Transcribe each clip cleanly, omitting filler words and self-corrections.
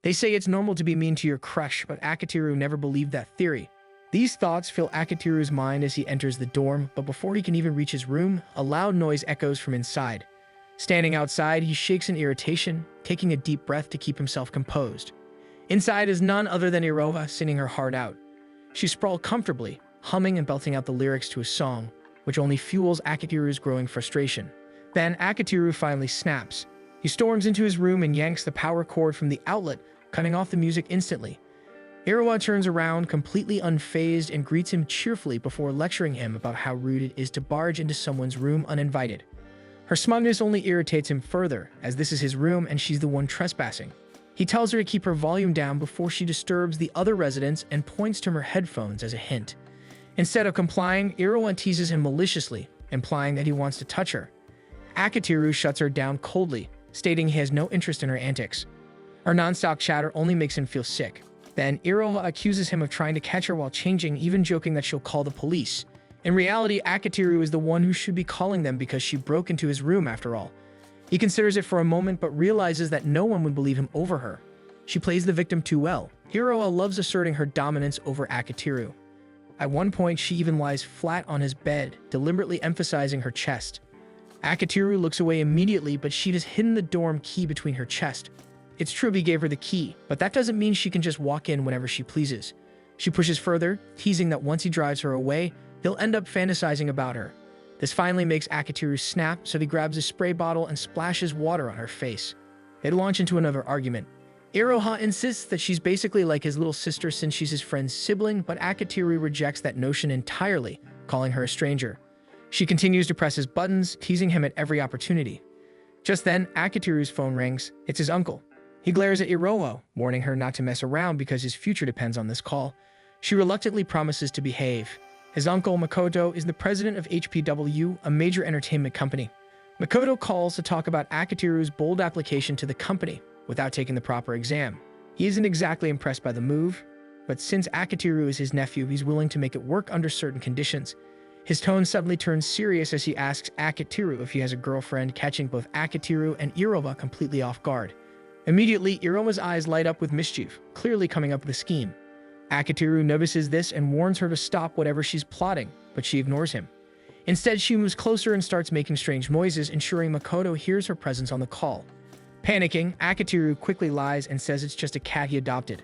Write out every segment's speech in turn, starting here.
They say it's normal to be mean to your crush, but Akitiru never believed that theory. These thoughts fill Akitiru's mind as he enters the dorm, but before he can even reach his room, a loud noise echoes from inside. Standing outside, he shakes in irritation, taking a deep breath to keep himself composed. Inside is none other than Iroha singing her heart out. She sprawled comfortably, humming and belting out the lyrics to a song, which only fuels Akitiru's growing frustration. Then Akitiru finally snaps. He storms into his room and yanks the power cord from the outlet, cutting off the music instantly. Iroha turns around, completely unfazed, and greets him cheerfully before lecturing him about how rude it is to barge into someone's room uninvited. Her smugness only irritates him further, as this is his room and she's the one trespassing. He tells her to keep her volume down before she disturbs the other residents and points to her headphones as a hint. Instead of complying, Iroha teases him maliciously, implying that he wants to touch her. Akitiru shuts her down coldly, stating he has no interest in her antics. Her non-stop chatter only makes him feel sick. Then Iroha accuses him of trying to catch her while changing, even joking that she'll call the police. In reality, Akitiru is the one who should be calling them because she broke into his room after all. He considers it for a moment but realizes that no one would believe him over her. She plays the victim too well. Iroha loves asserting her dominance over Akitiru. At one point, she even lies flat on his bed, deliberately emphasizing her chest. Akitiru looks away immediately, but she has hidden the dorm key between her chest. It's true he gave her the key, but that doesn't mean she can just walk in whenever she pleases. She pushes further, teasing that once he drives her away, he'll end up fantasizing about her. This finally makes Akitiru snap, so he grabs a spray bottle and splashes water on her face. They launch into another argument. Iroha insists that she's basically like his little sister since she's his friend's sibling, but Akitiru rejects that notion entirely, calling her a stranger. She continues to press his buttons, teasing him at every opportunity. Just then, Akitiru's phone rings. It's his uncle. He glares at Iroha, warning her not to mess around because his future depends on this call. She reluctantly promises to behave. His uncle, Makoto, is the president of HPW, a major entertainment company. Makoto calls to talk about Akitiru's bold application to the company without taking the proper exam. He isn't exactly impressed by the move, but since Akitiru is his nephew, he's willing to make it work under certain conditions. His tone suddenly turns serious as he asks Akitiru if he has a girlfriend, catching both Akitiru and Iroha completely off guard. Immediately, Iroha's eyes light up with mischief, clearly coming up with a scheme. Akitiru notices this and warns her to stop whatever she's plotting, but she ignores him. Instead, she moves closer and starts making strange noises, ensuring Makoto hears her presence on the call. Panicking, Akitiru quickly lies and says it's just a cat he adopted.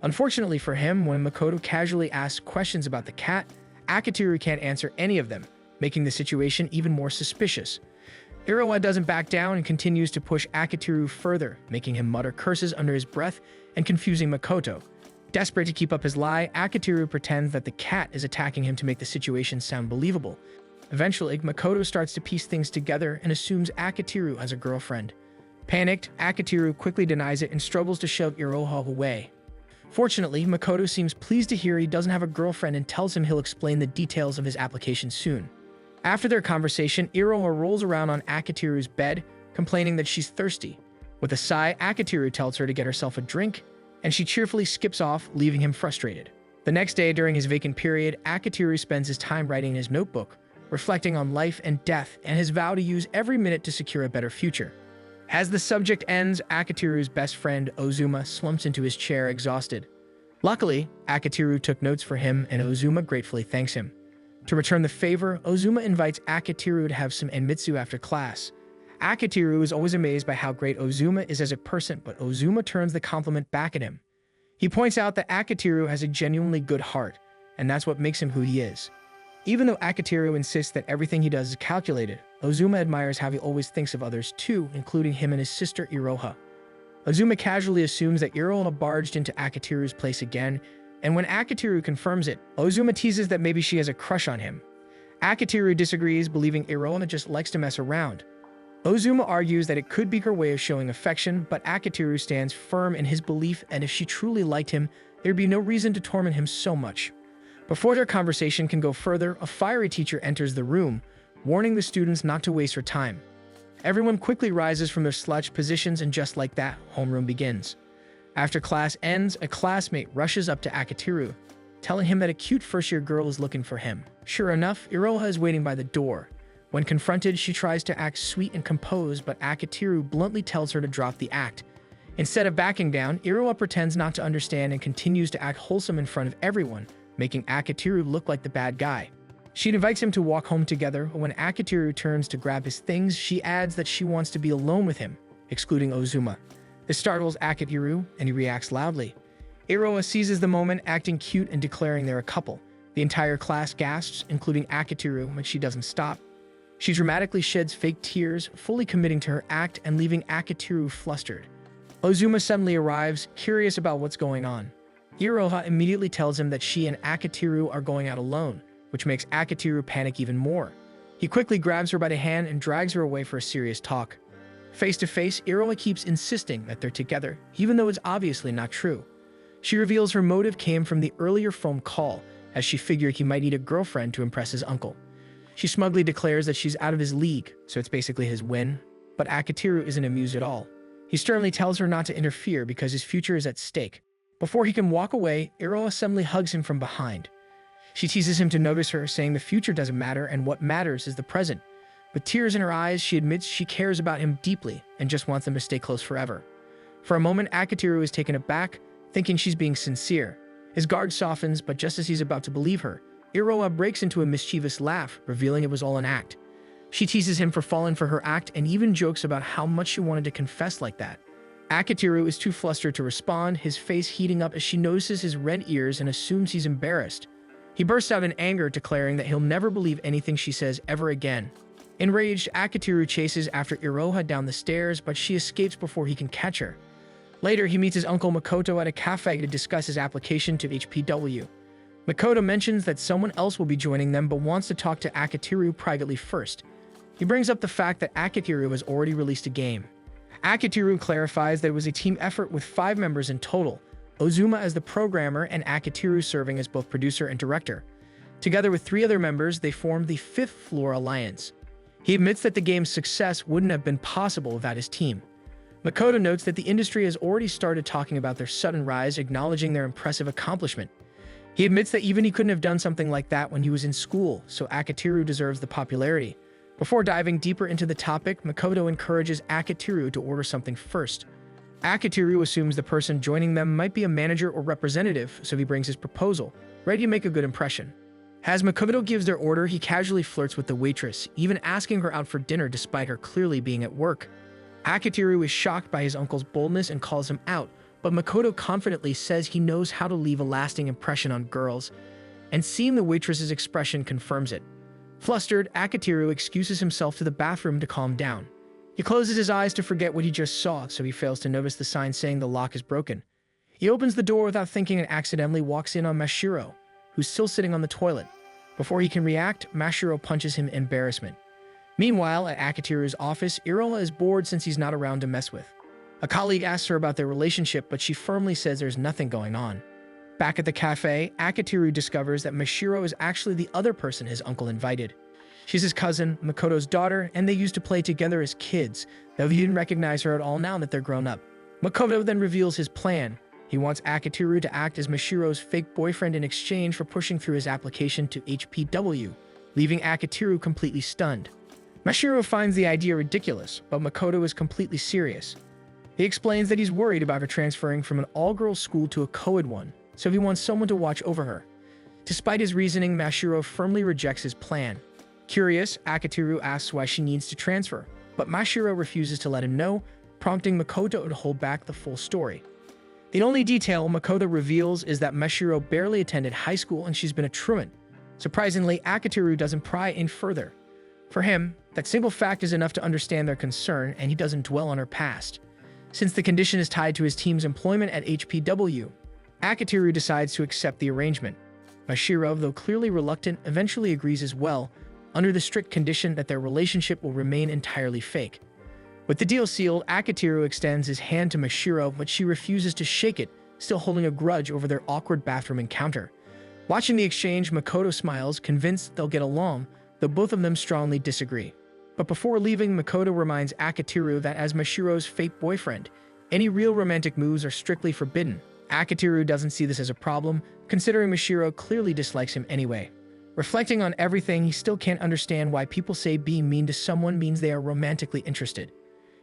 Unfortunately for him, when Makoto casually asks questions about the cat, Akitiru can't answer any of them, making the situation even more suspicious. Iroha doesn't back down and continues to push Akitiru further, making him mutter curses under his breath and confusing Makoto. Desperate to keep up his lie, Akitiru pretends that the cat is attacking him to make the situation sound believable. Eventually, Makoto starts to piece things together and assumes Akitiru has a girlfriend. Panicked, Akitiru quickly denies it and struggles to shove Iroha away. Fortunately, Makoto seems pleased to hear he doesn't have a girlfriend and tells him he'll explain the details of his application soon. After their conversation, Iroha rolls around on Akitiru's bed, complaining that she's thirsty. With a sigh, Akitiru tells her to get herself a drink, and she cheerfully skips off, leaving him frustrated. The next day, during his vacant period, Akitiru spends his time writing in his notebook, reflecting on life and death and his vow to use every minute to secure a better future. As the subject ends, Akitiru's best friend, Ozuma, slumps into his chair, exhausted. Luckily, Akitiru took notes for him, and Ozuma gratefully thanks him. To return the favor, Ozuma invites Akitiru to have some enmitsu after class. Akitiru is always amazed by how great Ozuma is as a person, but Ozuma turns the compliment back at him. He points out that Akitiru has a genuinely good heart, and that's what makes him who he is. Even though Akitiru insists that everything he does is calculated, Ozuma admires how he always thinks of others too, including him and his sister Iroha. Ozuma casually assumes that Iroha barged into Akitiru's place again, and when Akitiru confirms it, Ozuma teases that maybe she has a crush on him. Akitiru disagrees, believing Iroha just likes to mess around. Ozuma argues that it could be her way of showing affection, but Akitiru stands firm in his belief, and if she truly liked him, there'd be no reason to torment him so much. Before their conversation can go further, a fiery teacher enters the room, warning the students not to waste her time. Everyone quickly rises from their slouched positions, and just like that, homeroom begins. After class ends, a classmate rushes up to Akitiru, telling him that a cute first-year girl is looking for him. Sure enough, Iroha is waiting by the door. When confronted, she tries to act sweet and composed, but Akitiru bluntly tells her to drop the act. Instead of backing down, Iroha pretends not to understand and continues to act wholesome in front of everyone, making Akitiru look like the bad guy. She invites him to walk home together, but when Akitiru turns to grab his things, she adds that she wants to be alone with him, excluding Ozuma. This startles Akitiru, and he reacts loudly. Iroha seizes the moment, acting cute and declaring they're a couple. The entire class gasps, including Akitiru, but she doesn't stop. She dramatically sheds fake tears, fully committing to her act and leaving Akitiru flustered. Ozuma suddenly arrives, curious about what's going on. Iroha immediately tells him that she and Akitiru are going out alone, which makes Akitiru panic even more. He quickly grabs her by the hand and drags her away for a serious talk. Face to face, Iroha keeps insisting that they're together, even though it's obviously not true. She reveals her motive came from the earlier phone call, as she figured he might need a girlfriend to impress his uncle. She smugly declares that she's out of his league, so it's basically his win. But Akitiru isn't amused at all. He sternly tells her not to interfere because his future is at stake. Before he can walk away, Iroha suddenly hugs him from behind. She teases him to notice her, saying the future doesn't matter and what matters is the present. With tears in her eyes, she admits she cares about him deeply and just wants them to stay close forever. For a moment, Akitiru is taken aback, thinking she's being sincere. His guard softens, but just as he's about to believe her, Iroha breaks into a mischievous laugh, revealing it was all an act. She teases him for falling for her act and even jokes about how much she wanted to confess like that. Akitiru is too flustered to respond, his face heating up as she notices his red ears and assumes he's embarrassed. He bursts out in anger, declaring that he'll never believe anything she says ever again. Enraged, Akitiru chases after Iroha down the stairs, but she escapes before he can catch her. Later, he meets his uncle Makoto at a cafe to discuss his application to HPW. Makoto mentions that someone else will be joining them but wants to talk to Akitiru privately first. He brings up the fact that Akitiru has already released a game. Akitiru clarifies that it was a team effort with 5 members in total, Ozuma as the programmer and Akitiru serving as both producer and director. Together with 3 other members, they formed the Fifth Floor Alliance. He admits that the game's success wouldn't have been possible without his team. Makoto notes that the industry has already started talking about their sudden rise, acknowledging their impressive accomplishment. He admits that even he couldn't have done something like that when he was in school, so Akitiru deserves the popularity. Before diving deeper into the topic, Makoto encourages Akitiru to order something first. Akitiru assumes the person joining them might be a manager or representative, so he brings his proposal, ready to make a good impression. As Makoto gives their order, he casually flirts with the waitress, even asking her out for dinner despite her clearly being at work. Akitiru is shocked by his uncle's boldness and calls him out, but Makoto confidently says he knows how to leave a lasting impression on girls, and seeing the waitress's expression confirms it. Flustered, Akitiru excuses himself to the bathroom to calm down. He closes his eyes to forget what he just saw, so he fails to notice the sign saying the lock is broken. He opens the door without thinking and accidentally walks in on Mashiro, who's still sitting on the toilet. Before he can react, Mashiro punches him in embarrassment. Meanwhile, at Akitiru's office, Iroha is bored since he's not around to mess with. A colleague asks her about their relationship, but she firmly says there's nothing going on. Back at the cafe, Akitiru discovers that Mashiro is actually the other person his uncle invited. She's his cousin, Makoto's daughter, and they used to play together as kids, though he didn't recognize her at all now that they're grown up. Makoto then reveals his plan. He wants Akitiru to act as Mashiro's fake boyfriend in exchange for pushing through his application to HPW, leaving Akitiru completely stunned. Mashiro finds the idea ridiculous, but Makoto is completely serious. He explains that he's worried about her transferring from an all-girls school to a co-ed one, so he wants someone to watch over her. Despite his reasoning, Mashiro firmly rejects his plan. Curious, Akitiru asks why she needs to transfer, but Mashiro refuses to let him know, prompting Makoto to hold back the full story. The only detail Makoto reveals is that Mashiro barely attended high school and she's been a truant. Surprisingly, Akitiru doesn't pry in further. For him, that single fact is enough to understand their concern, and he doesn't dwell on her past. Since the condition is tied to his team's employment at HPW, Akitiru decides to accept the arrangement. Mashiro, though clearly reluctant, eventually agrees as well, under the strict condition that their relationship will remain entirely fake. With the deal sealed, Akitiru extends his hand to Mashiro, but she refuses to shake it, still holding a grudge over their awkward bathroom encounter. Watching the exchange, Makoto smiles, convinced they'll get along, though both of them strongly disagree. But before leaving, Makoto reminds Akitiru that as Mashiro's fake boyfriend, any real romantic moves are strictly forbidden. Akitiru doesn't see this as a problem, considering Mashiro clearly dislikes him anyway. Reflecting on everything, he still can't understand why people say being mean to someone means they are romantically interested.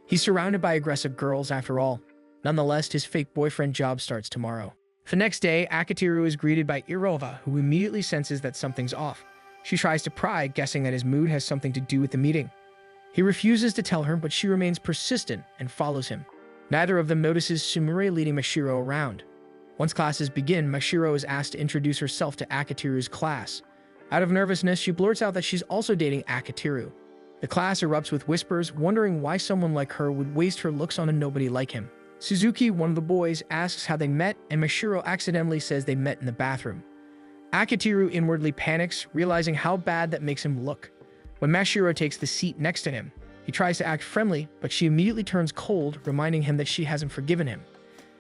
He's surrounded by aggressive girls after all. Nonetheless, his fake boyfriend job starts tomorrow. The next day, Akitiru is greeted by Irova, who immediately senses that something's off. She tries to pry, guessing that his mood has something to do with the meeting. He refuses to tell her, but she remains persistent and follows him. Neither of them notices Sumire leading Mashiro around. Once classes begin, Mashiro is asked to introduce herself to Akitiru's class. Out of nervousness, she blurts out that she's also dating Akitiru. The class erupts with whispers, wondering why someone like her would waste her looks on a nobody like him. Suzuki, one of the boys, asks how they met, and Mashiro accidentally says they met in the bathroom. Akitiru inwardly panics, realizing how bad that makes him look. When Mashiro takes the seat next to him, he tries to act friendly, but she immediately turns cold, reminding him that she hasn't forgiven him.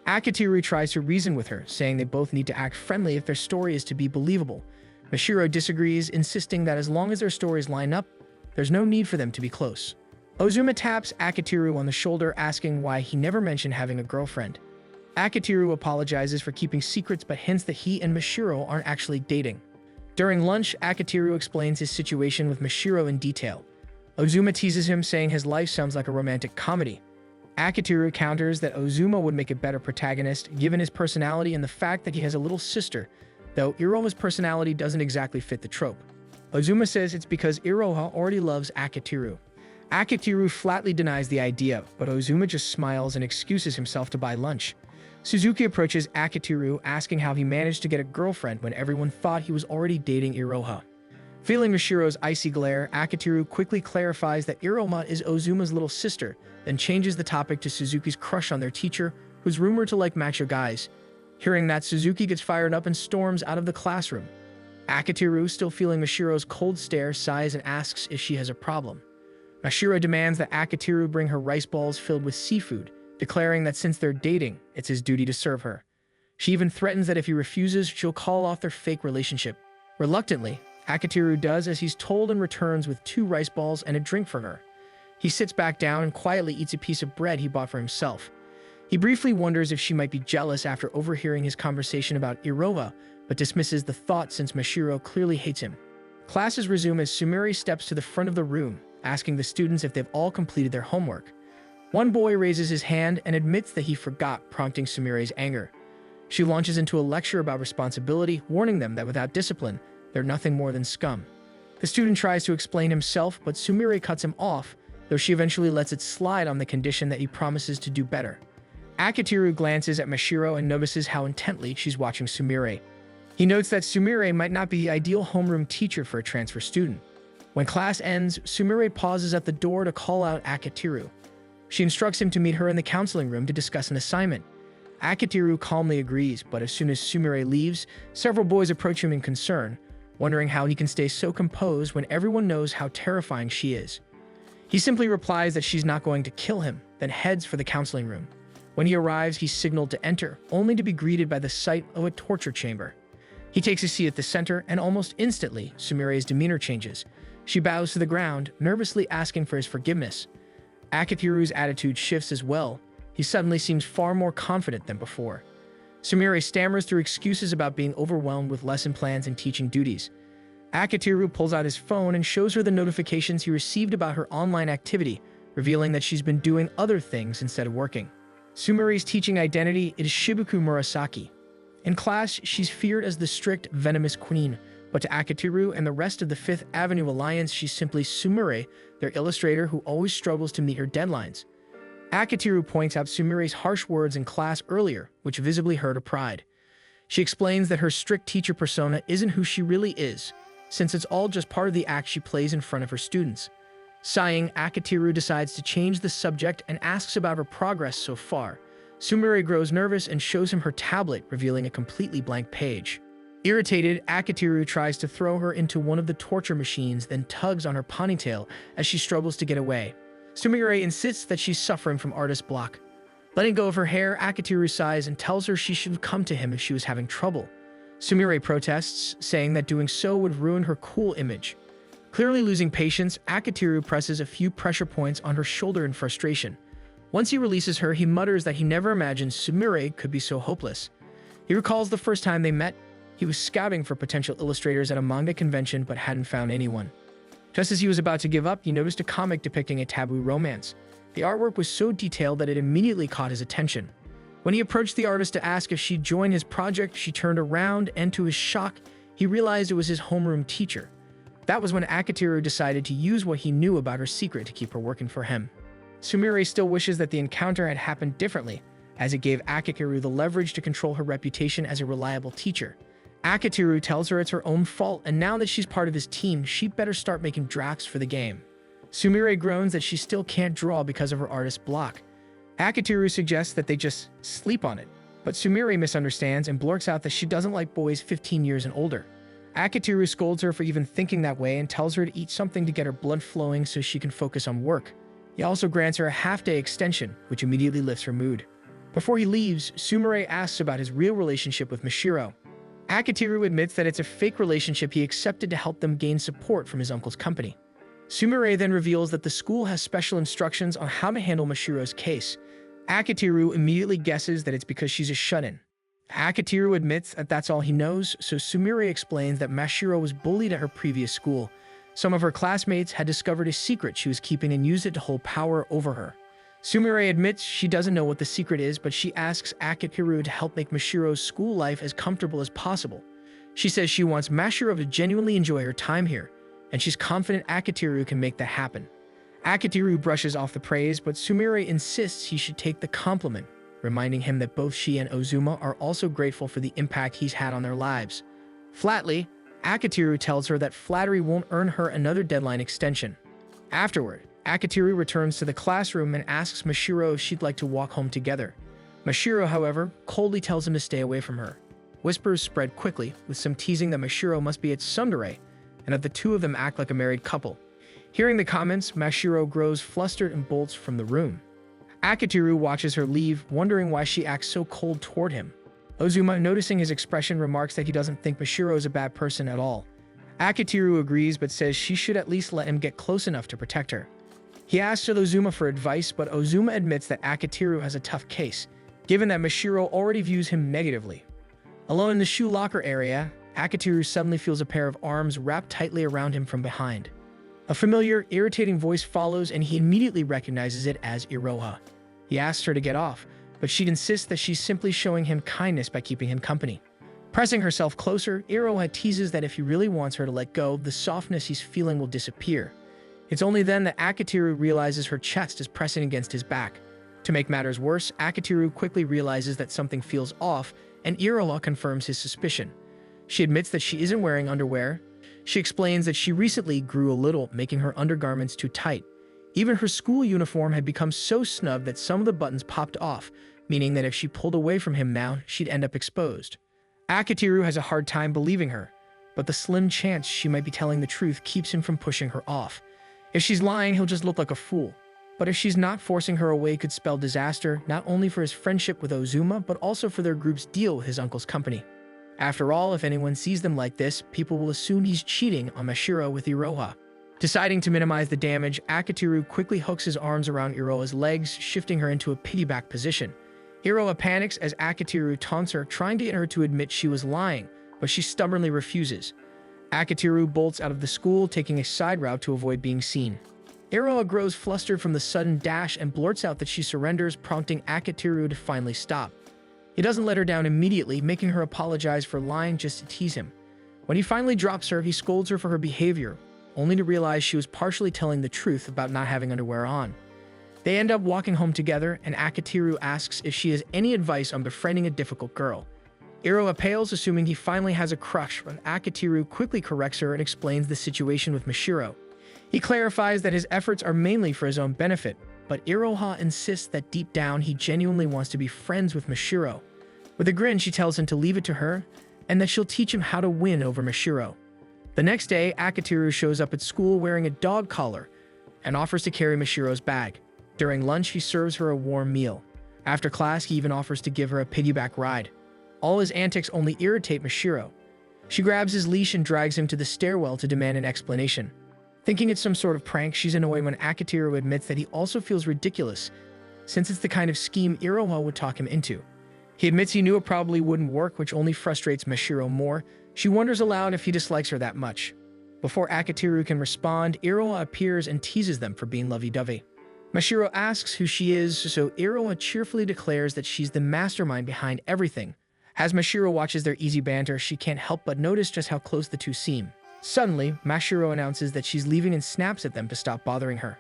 Akitiru tries to reason with her, saying they both need to act friendly if their story is to be believable. Mashiro disagrees, insisting that as long as their stories line up, there's no need for them to be close. Ozuma taps Akitiru on the shoulder, asking why he never mentioned having a girlfriend. Akitiru apologizes for keeping secrets but hints that he and Mashiro aren't actually dating. During lunch, Akitiru explains his situation with Mashiro in detail. Ozuma teases him, saying his life sounds like a romantic comedy. Akitiru counters that Ozuma would make a better protagonist, given his personality and the fact that he has a little sister, though Iroha's personality doesn't exactly fit the trope. Ozuma says it's because Iroha already loves Akitiru. Akitiru flatly denies the idea, but Ozuma just smiles and excuses himself to buy lunch. Suzuki approaches Akitiru, asking how he managed to get a girlfriend when everyone thought he was already dating Iroha. Feeling Mashiro's icy glare, Akitiru quickly clarifies that Iroma is Ozuma's little sister, then changes the topic to Suzuki's crush on their teacher, who's rumored to like macho guys. Hearing that, Suzuki gets fired up and storms out of the classroom. Akitiru, still feeling Mashiro's cold stare, sighs and asks if she has a problem. Mashiro demands that Akitiru bring her rice balls filled with seafood, declaring that since they're dating, it's his duty to serve her. She even threatens that if he refuses, she'll call off their fake relationship. Reluctantly, Akitiru does as he's told and returns with 2 rice balls and a drink for her. He sits back down and quietly eats a piece of bread he bought for himself. He briefly wonders if she might be jealous after overhearing his conversation about Irova, but dismisses the thought since Mashiro clearly hates him. Classes resume as Sumire steps to the front of the room, asking the students if they've all completed their homework. One boy raises his hand and admits that he forgot, prompting Sumire's anger. She launches into a lecture about responsibility, warning them that without discipline, they're nothing more than scum. The student tries to explain himself, but Sumire cuts him off, though she eventually lets it slide on the condition that he promises to do better. Akitiru glances at Mashiro and notices how intently she's watching Sumire. He notes that Sumire might not be the ideal homeroom teacher for a transfer student. When class ends, Sumire pauses at the door to call out Akitiru. She instructs him to meet her in the counseling room to discuss an assignment. Akitiru calmly agrees, but as soon as Sumire leaves, several boys approach him in concern, wondering how he can stay so composed when everyone knows how terrifying she is. He simply replies that she's not going to kill him, then heads for the counseling room. When he arrives, he's signaled to enter, only to be greeted by the sight of a torture chamber. He takes a seat at the center, and almost instantly, Sumire's demeanor changes. She bows to the ground, nervously asking for his forgiveness. Akitiru's attitude shifts as well. He suddenly seems far more confident than before. Sumire stammers through excuses about being overwhelmed with lesson plans and teaching duties. Akitiru pulls out his phone and shows her the notifications he received about her online activity, revealing that she's been doing other things instead of working. Sumire's teaching identity is Shibuku Murasaki. In class, she's feared as the strict, venomous queen, but to Akitiru and the rest of the Fifth Avenue Alliance, she's simply Sumire, their illustrator who always struggles to meet her deadlines. Akitiru points out Sumire's harsh words in class earlier, which visibly hurt her pride. She explains that her strict teacher persona isn't who she really is, since it's all just part of the act she plays in front of her students. Sighing, Akitiru decides to change the subject and asks about her progress so far. Sumire grows nervous and shows him her tablet, revealing a completely blank page. Irritated, Akitiru tries to throw her into one of the torture machines, then tugs on her ponytail as she struggles to get away. Sumire insists that she's suffering from artist block. Letting go of her hair, Akitiru sighs and tells her she should have come to him if she was having trouble. Sumire protests, saying that doing so would ruin her cool image. Clearly losing patience, Akitiru presses a few pressure points on her shoulder in frustration. Once he releases her, he mutters that he never imagined Sumire could be so hopeless. He recalls the first time they met. He was scouting for potential illustrators at a manga convention but hadn't found anyone. Just as he was about to give up, he noticed a comic depicting a taboo romance. The artwork was so detailed that it immediately caught his attention. When he approached the artist to ask if she'd join his project, she turned around, and to his shock, he realized it was his homeroom teacher. That was when Akitiru decided to use what he knew about her secret to keep her working for him. Sumire still wishes that the encounter had happened differently, as it gave Akitiru the leverage to control her reputation as a reliable teacher. Akitiru tells her it's her own fault, and now that she's part of his team, she'd better start making drafts for the game. Sumire groans that she still can't draw because of her artist block. Akitiru suggests that they just sleep on it, but Sumire misunderstands and blurts out that she doesn't like boys 15 years and older. Akitiru scolds her for even thinking that way and tells her to eat something to get her blood flowing so she can focus on work. He also grants her a half-day extension, which immediately lifts her mood. Before he leaves, Sumire asks about his real relationship with Mashiro. Akitiru admits that it's a fake relationship he accepted to help them gain support from his uncle's company. Sumire then reveals that the school has special instructions on how to handle Mashiro's case. Akitiru immediately guesses that it's because she's a shut-in. Akitiru admits that that's all he knows, so Sumire explains that Mashiro was bullied at her previous school. Some of her classmates had discovered a secret she was keeping and used it to hold power over her. Sumire admits she doesn't know what the secret is, but she asks Akitiru to help make Mashiro's school life as comfortable as possible. She says she wants Mashiro to genuinely enjoy her time here, and she's confident Akitiru can make that happen. Akitiru brushes off the praise, but Sumire insists he should take the compliment, reminding him that both she and Ozuma are also grateful for the impact he's had on their lives. Flatly, Akitiru tells her that flattery won't earn her another deadline extension. Afterward, Akitiru returns to the classroom and asks Mashiro if she'd like to walk home together. Mashiro, however, coldly tells him to stay away from her. Whispers spread quickly, with some teasing that Mashiro must be its tsundere, and that the two of them act like a married couple. Hearing the comments, Mashiro grows flustered and bolts from the room. Akitiru watches her leave, wondering why she acts so cold toward him. Ozuma, noticing his expression, remarks that he doesn't think Mashiro is a bad person at all. Akitiru agrees but says she should at least let him get close enough to protect her. He asks Ozuma for advice, but Ozuma admits that Akitiru has a tough case, given that Mashiro already views him negatively. Alone in the shoe locker area, Akitiru suddenly feels a pair of arms wrapped tightly around him from behind. A familiar, irritating voice follows, and he immediately recognizes it as Iroha. He asks her to get off, but she insists that she's simply showing him kindness by keeping him company. Pressing herself closer, Iroha teases that if he really wants her to let go, the softness he's feeling will disappear. It's only then that Akitiru realizes her chest is pressing against his back. To make matters worse, Akitiru quickly realizes that something feels off, and Iroha confirms his suspicion. She admits that she isn't wearing underwear. She explains that she recently grew a little, making her undergarments too tight. Even her school uniform had become so snug that some of the buttons popped off, meaning that if she pulled away from him now, she'd end up exposed. Akitiru has a hard time believing her, but the slim chance she might be telling the truth keeps him from pushing her off. If she's lying, he'll just look like a fool. But if she's not, forcing her away could spell disaster, not only for his friendship with Ozuma, but also for their group's deal with his uncle's company. After all, if anyone sees them like this, people will assume he's cheating on Mashiro with Iroha. Deciding to minimize the damage, Akitiru quickly hooks his arms around Iroha's legs, shifting her into a piggyback position. Iroha panics as Akitiru taunts her, trying to get her to admit she was lying, but she stubbornly refuses. Akitiru bolts out of the school, taking a side route to avoid being seen. Iroha grows flustered from the sudden dash and blurts out that she surrenders, prompting Akitiru to finally stop. He doesn't let her down immediately, making her apologize for lying just to tease him. When he finally drops her, he scolds her for her behavior, only to realize she was partially telling the truth about not having underwear on. They end up walking home together, and Akitiru asks if she has any advice on befriending a difficult girl. Iroha pales, assuming he finally has a crush, but Akitiru quickly corrects her and explains the situation with Mashiro. He clarifies that his efforts are mainly for his own benefit, but Iroha insists that deep down he genuinely wants to be friends with Mashiro. With a grin, she tells him to leave it to her, and that she'll teach him how to win over Mashiro. The next day, Akitiru shows up at school wearing a dog collar and offers to carry Mashiro's bag. During lunch, he serves her a warm meal. After class, he even offers to give her a piggyback ride. All his antics only irritate Mashiro. She grabs his leash and drags him to the stairwell to demand an explanation. Thinking it's some sort of prank, she's annoyed when Akitiru admits that he also feels ridiculous, since it's the kind of scheme Iroha would talk him into. He admits he knew it probably wouldn't work, which only frustrates Mashiro more. She wonders aloud if he dislikes her that much. Before Akitiru can respond, Iroha appears and teases them for being lovey-dovey. Mashiro asks who she is, so Iroha cheerfully declares that she's the mastermind behind everything. As Mashiro watches their easy banter, she can't help but notice just how close the two seem. Suddenly, Mashiro announces that she's leaving and snaps at them to stop bothering her.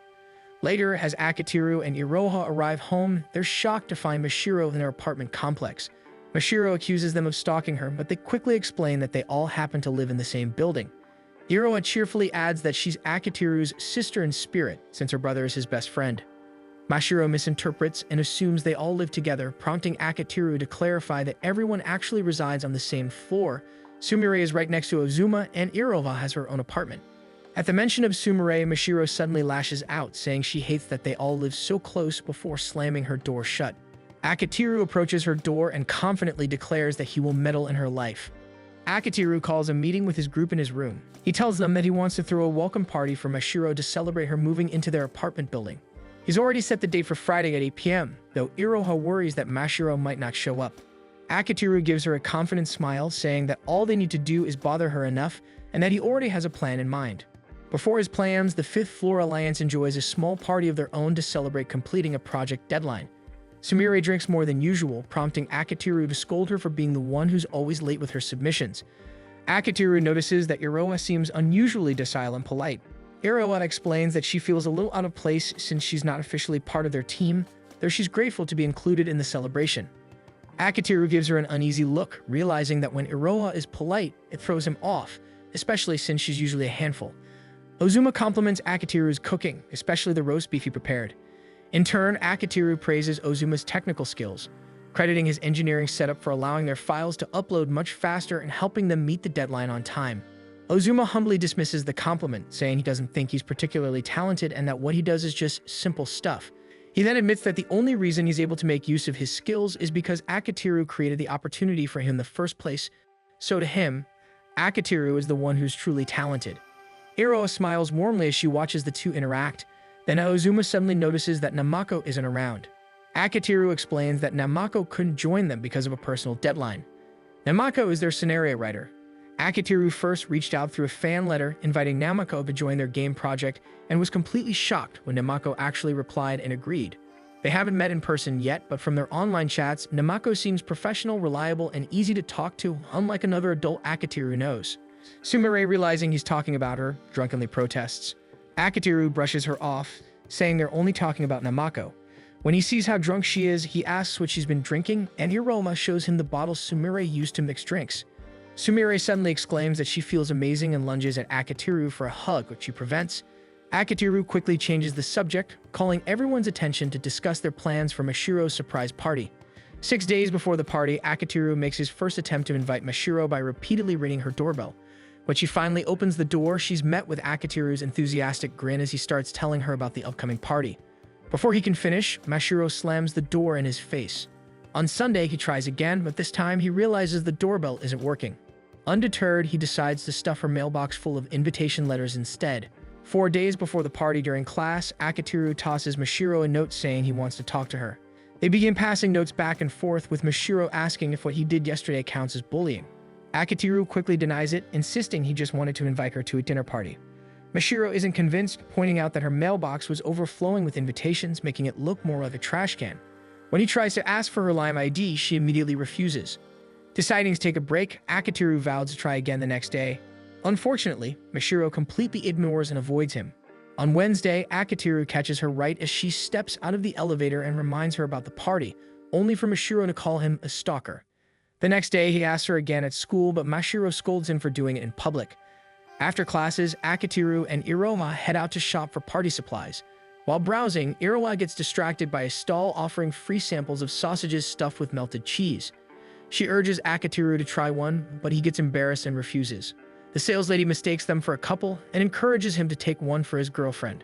Later, as Akitiru and Iroha arrive home, they're shocked to find Mashiro in their apartment complex. Mashiro accuses them of stalking her, but they quickly explain that they all happen to live in the same building. Iroha cheerfully adds that she's Akitiru's sister in spirit, since her brother is his best friend. Mashiro misinterprets and assumes they all live together, prompting Akitiru to clarify that everyone actually resides on the same floor. Sumire is right next to Ozuma, and Iroha has her own apartment. At the mention of Sumire, Mashiro suddenly lashes out, saying she hates that they all live so close before slamming her door shut. Akitiru approaches her door and confidently declares that he will meddle in her life. Akitiru calls a meeting with his group in his room. He tells them that he wants to throw a welcome party for Mashiro to celebrate her moving into their apartment building. He's already set the date for Friday at 8 p.m., though Iroha worries that Mashiro might not show up. Akitiru gives her a confident smile, saying that all they need to do is bother her enough and that he already has a plan in mind. Before his plans, the Fifth Floor Alliance enjoys a small party of their own to celebrate completing a project deadline. Sumire drinks more than usual, prompting Akitiru to scold her for being the one who's always late with her submissions. Akitiru notices that Iroha seems unusually docile and polite. Iroha explains that she feels a little out of place since she's not officially part of their team, though she's grateful to be included in the celebration. Akitiru gives her an uneasy look, realizing that when Iroha is polite, it throws him off, especially since she's usually a handful. Ozuma compliments Akitiru's cooking, especially the roast beef he prepared. In turn, Akitiru praises Ozuma's technical skills, crediting his engineering setup for allowing their files to upload much faster and helping them meet the deadline on time. Ozuma humbly dismisses the compliment, saying he doesn't think he's particularly talented and that what he does is just simple stuff. He then admits that the only reason he's able to make use of his skills is because Akitiru created the opportunity for him in the first place. So to him, Akitiru is the one who's truly talented. Iroha smiles warmly as she watches the two interact. Then Ozuma suddenly notices that Namako isn't around. Akitiru explains that Namako couldn't join them because of a personal deadline. Namako is their scenario writer. Akitiru first reached out through a fan letter inviting Namako to join their game project and was completely shocked when Namako actually replied and agreed. They haven't met in person yet, but from their online chats, Namako seems professional, reliable, and easy to talk to, unlike another adult Akitiru knows. Sumire, realizing he's talking about her, drunkenly protests. Akitiru brushes her off, saying they're only talking about Namako. When he sees how drunk she is, he asks what she's been drinking, and Iroha shows him the bottle Sumire used to mix drinks. Sumire suddenly exclaims that she feels amazing and lunges at Akitiru for a hug, which she prevents. Akitiru quickly changes the subject, calling everyone's attention to discuss their plans for Mashiro's surprise party. 6 days before the party, Akitiru makes his first attempt to invite Mashiro by repeatedly ringing her doorbell. When she finally opens the door, she's met with Akitiru's enthusiastic grin as he starts telling her about the upcoming party. Before he can finish, Mashiro slams the door in his face. On Sunday, he tries again, but this time he realizes the doorbell isn't working. Undeterred, he decides to stuff her mailbox full of invitation letters instead. 4 days before the party during class, Akitiru tosses Mashiro a note saying he wants to talk to her. They begin passing notes back and forth, with Mashiro asking if what he did yesterday counts as bullying. Akitiru quickly denies it, insisting he just wanted to invite her to a dinner party. Mashiro isn't convinced, pointing out that her mailbox was overflowing with invitations, making it look more like a trash can. When he tries to ask for her Lime ID, she immediately refuses. Deciding to take a break, Akitiru vows to try again the next day. Unfortunately, Mashiro completely ignores and avoids him. On Wednesday, Akitiru catches her right as she steps out of the elevator and reminds her about the party, only for Mashiro to call him a stalker. The next day, he asks her again at school, but Mashiro scolds him for doing it in public. After classes, Akitiru and Iroha head out to shop for party supplies. While browsing, Iroha gets distracted by a stall offering free samples of sausages stuffed with melted cheese. She urges Akitiru to try one, but he gets embarrassed and refuses. The saleslady mistakes them for a couple and encourages him to take one for his girlfriend.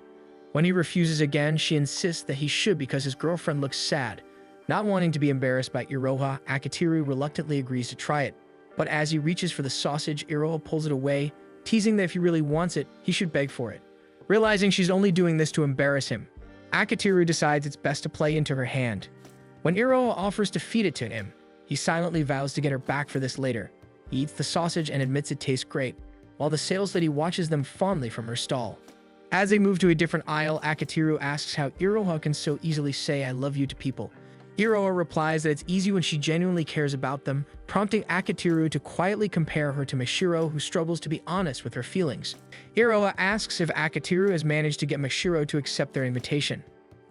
When he refuses again, she insists that he should because his girlfriend looks sad. Not wanting to be embarrassed by Iroha, Akitiru reluctantly agrees to try it. But as he reaches for the sausage, Iroha pulls it away, teasing that if he really wants it, he should beg for it. Realizing she's only doing this to embarrass him, Akitiru decides it's best to play into her hand. When Iroha offers to feed it to him, he silently vows to get her back for this later. He eats the sausage and admits it tastes great, while the saleslady watches them fondly from her stall. As they move to a different aisle, Akatiru asks how Iroha can so easily say "I love you" to people. Iroha replies that it's easy when she genuinely cares about them, prompting Akatiru to quietly compare her to Mashiro, who struggles to be honest with her feelings. Iroha asks if Akatiru has managed to get Mashiro to accept their invitation.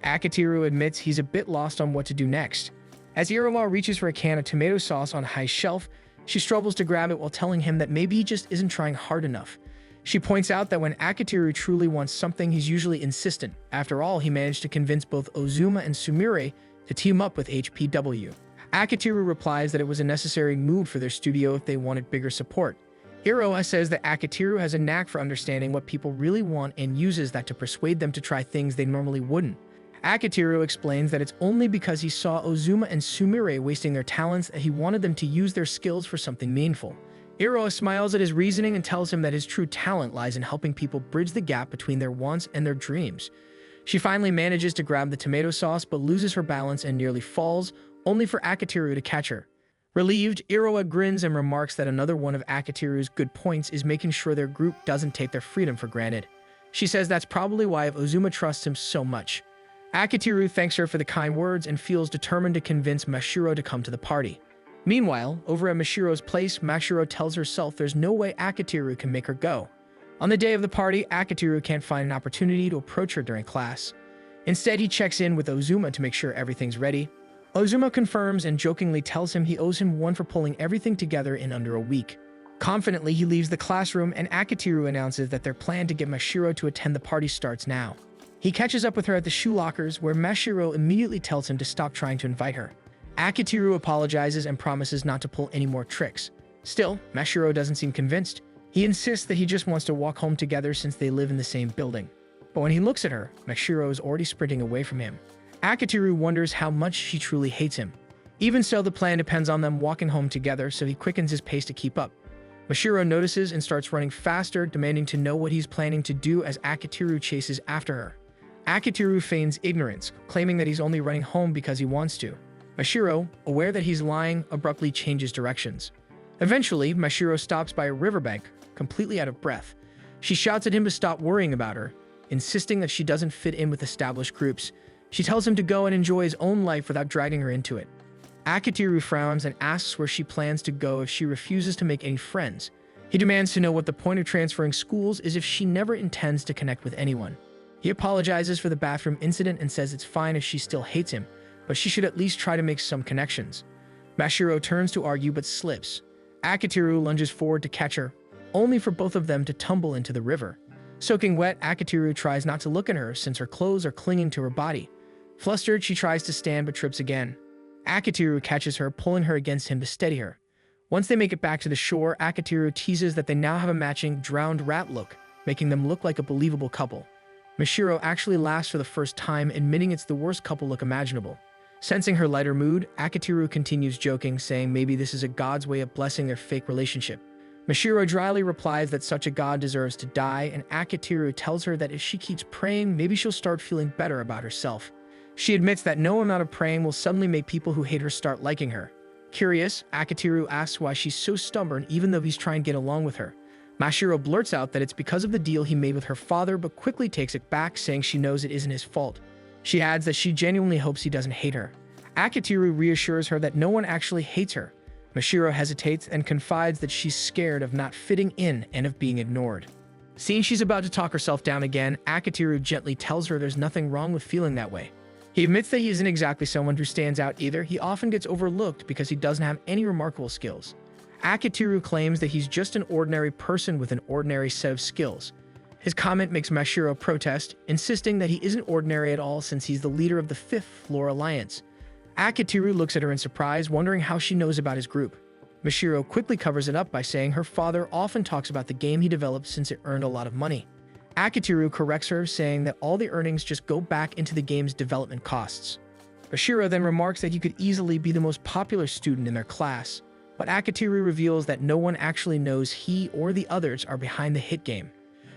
Akatiru admits he's a bit lost on what to do next. As Iroha reaches for a can of tomato sauce on a high shelf, she struggles to grab it while telling him that maybe he just isn't trying hard enough. She points out that when Akatiru truly wants something, he's usually insistent. After all, he managed to convince both Ozuma and Sumire to team up with HPW. Akatiru replies that it was a necessary move for their studio if they wanted bigger support. Iroha says that Akatiru has a knack for understanding what people really want and uses that to persuade them to try things they normally wouldn't. Akatiru explains that it's only because he saw Ozuma and Sumire wasting their talents that he wanted them to use their skills for something meaningful. Iroha smiles at his reasoning and tells him that his true talent lies in helping people bridge the gap between their wants and their dreams. She finally manages to grab the tomato sauce but loses her balance and nearly falls, only for Akatiru to catch her. Relieved, Iroha grins and remarks that another one of Akatiru's good points is making sure their group doesn't take their freedom for granted. She says that's probably why Ozuma trusts him so much. Akatiru thanks her for the kind words and feels determined to convince Mashiro to come to the party. Meanwhile, over at Mashiro's place, Mashiro tells herself there's no way Akatiru can make her go. On the day of the party, Akatiru can't find an opportunity to approach her during class. Instead, he checks in with Ozuma to make sure everything's ready. Ozuma confirms and jokingly tells him he owes him one for pulling everything together in under a week. Confidently, he leaves the classroom and Akatiru announces that their plan to get Mashiro to attend the party starts now. He catches up with her at the shoe lockers, where Mashiro immediately tells him to stop trying to invite her. Akatiru apologizes and promises not to pull any more tricks. Still, Mashiro doesn't seem convinced. He insists that he just wants to walk home together since they live in the same building. But when he looks at her, Mashiro is already sprinting away from him. Akatiru wonders how much she truly hates him. Even so, the plan depends on them walking home together, so he quickens his pace to keep up. Mashiro notices and starts running faster, demanding to know what he's planning to do as Akatiru chases after her. Akatiru feigns ignorance, claiming that he's only running home because he wants to. Mashiro, aware that he's lying, abruptly changes directions. Eventually, Mashiro stops by a riverbank, completely out of breath. She shouts at him to stop worrying about her, insisting that she doesn't fit in with established groups. She tells him to go and enjoy his own life without dragging her into it. Akatiru frowns and asks where she plans to go if she refuses to make any friends. He demands to know what the point of transferring schools is if she never intends to connect with anyone. He apologizes for the bathroom incident and says it's fine if she still hates him, but she should at least try to make some connections. Mashiro turns to argue but slips. Akatiru lunges forward to catch her, only for both of them to tumble into the river. Soaking wet, Akatiru tries not to look at her since her clothes are clinging to her body. Flustered, she tries to stand but trips again. Akatiru catches her, pulling her against him to steady her. Once they make it back to the shore, Akatiru teases that they now have a matching drowned rat look, making them look like a believable couple. Mashiro actually laughs for the first time, admitting it's the worst couple look imaginable. Sensing her lighter mood, Akatiru continues joking, saying maybe this is a god's way of blessing their fake relationship. Mashiro dryly replies that such a god deserves to die, and Akatiru tells her that if she keeps praying, maybe she'll start feeling better about herself. She admits that no amount of praying will suddenly make people who hate her start liking her. Curious, Akatiru asks why she's so stubborn even though he's trying to get along with her. Mashiro blurts out that it's because of the deal he made with her father, but quickly takes it back, saying she knows it isn't his fault. She adds that she genuinely hopes he doesn't hate her. Akatiru reassures her that no one actually hates her. Mashiro hesitates and confides that she's scared of not fitting in and of being ignored. Seeing she's about to talk herself down again, Akatiru gently tells her there's nothing wrong with feeling that way. He admits that he isn't exactly someone who stands out either. He often gets overlooked because he doesn't have any remarkable skills. Akatiru claims that he's just an ordinary person with an ordinary set of skills. His comment makes Mashiro protest, insisting that he isn't ordinary at all since he's the leader of the 5th Floor Alliance. Akatiru looks at her in surprise, wondering how she knows about his group. Mashiro quickly covers it up by saying her father often talks about the game he developed since it earned a lot of money. Akatiru corrects her, saying that all the earnings just go back into the game's development costs. Mashiro then remarks that he could easily be the most popular student in their class, but Akatiru reveals that no one actually knows he or the others are behind the hit game.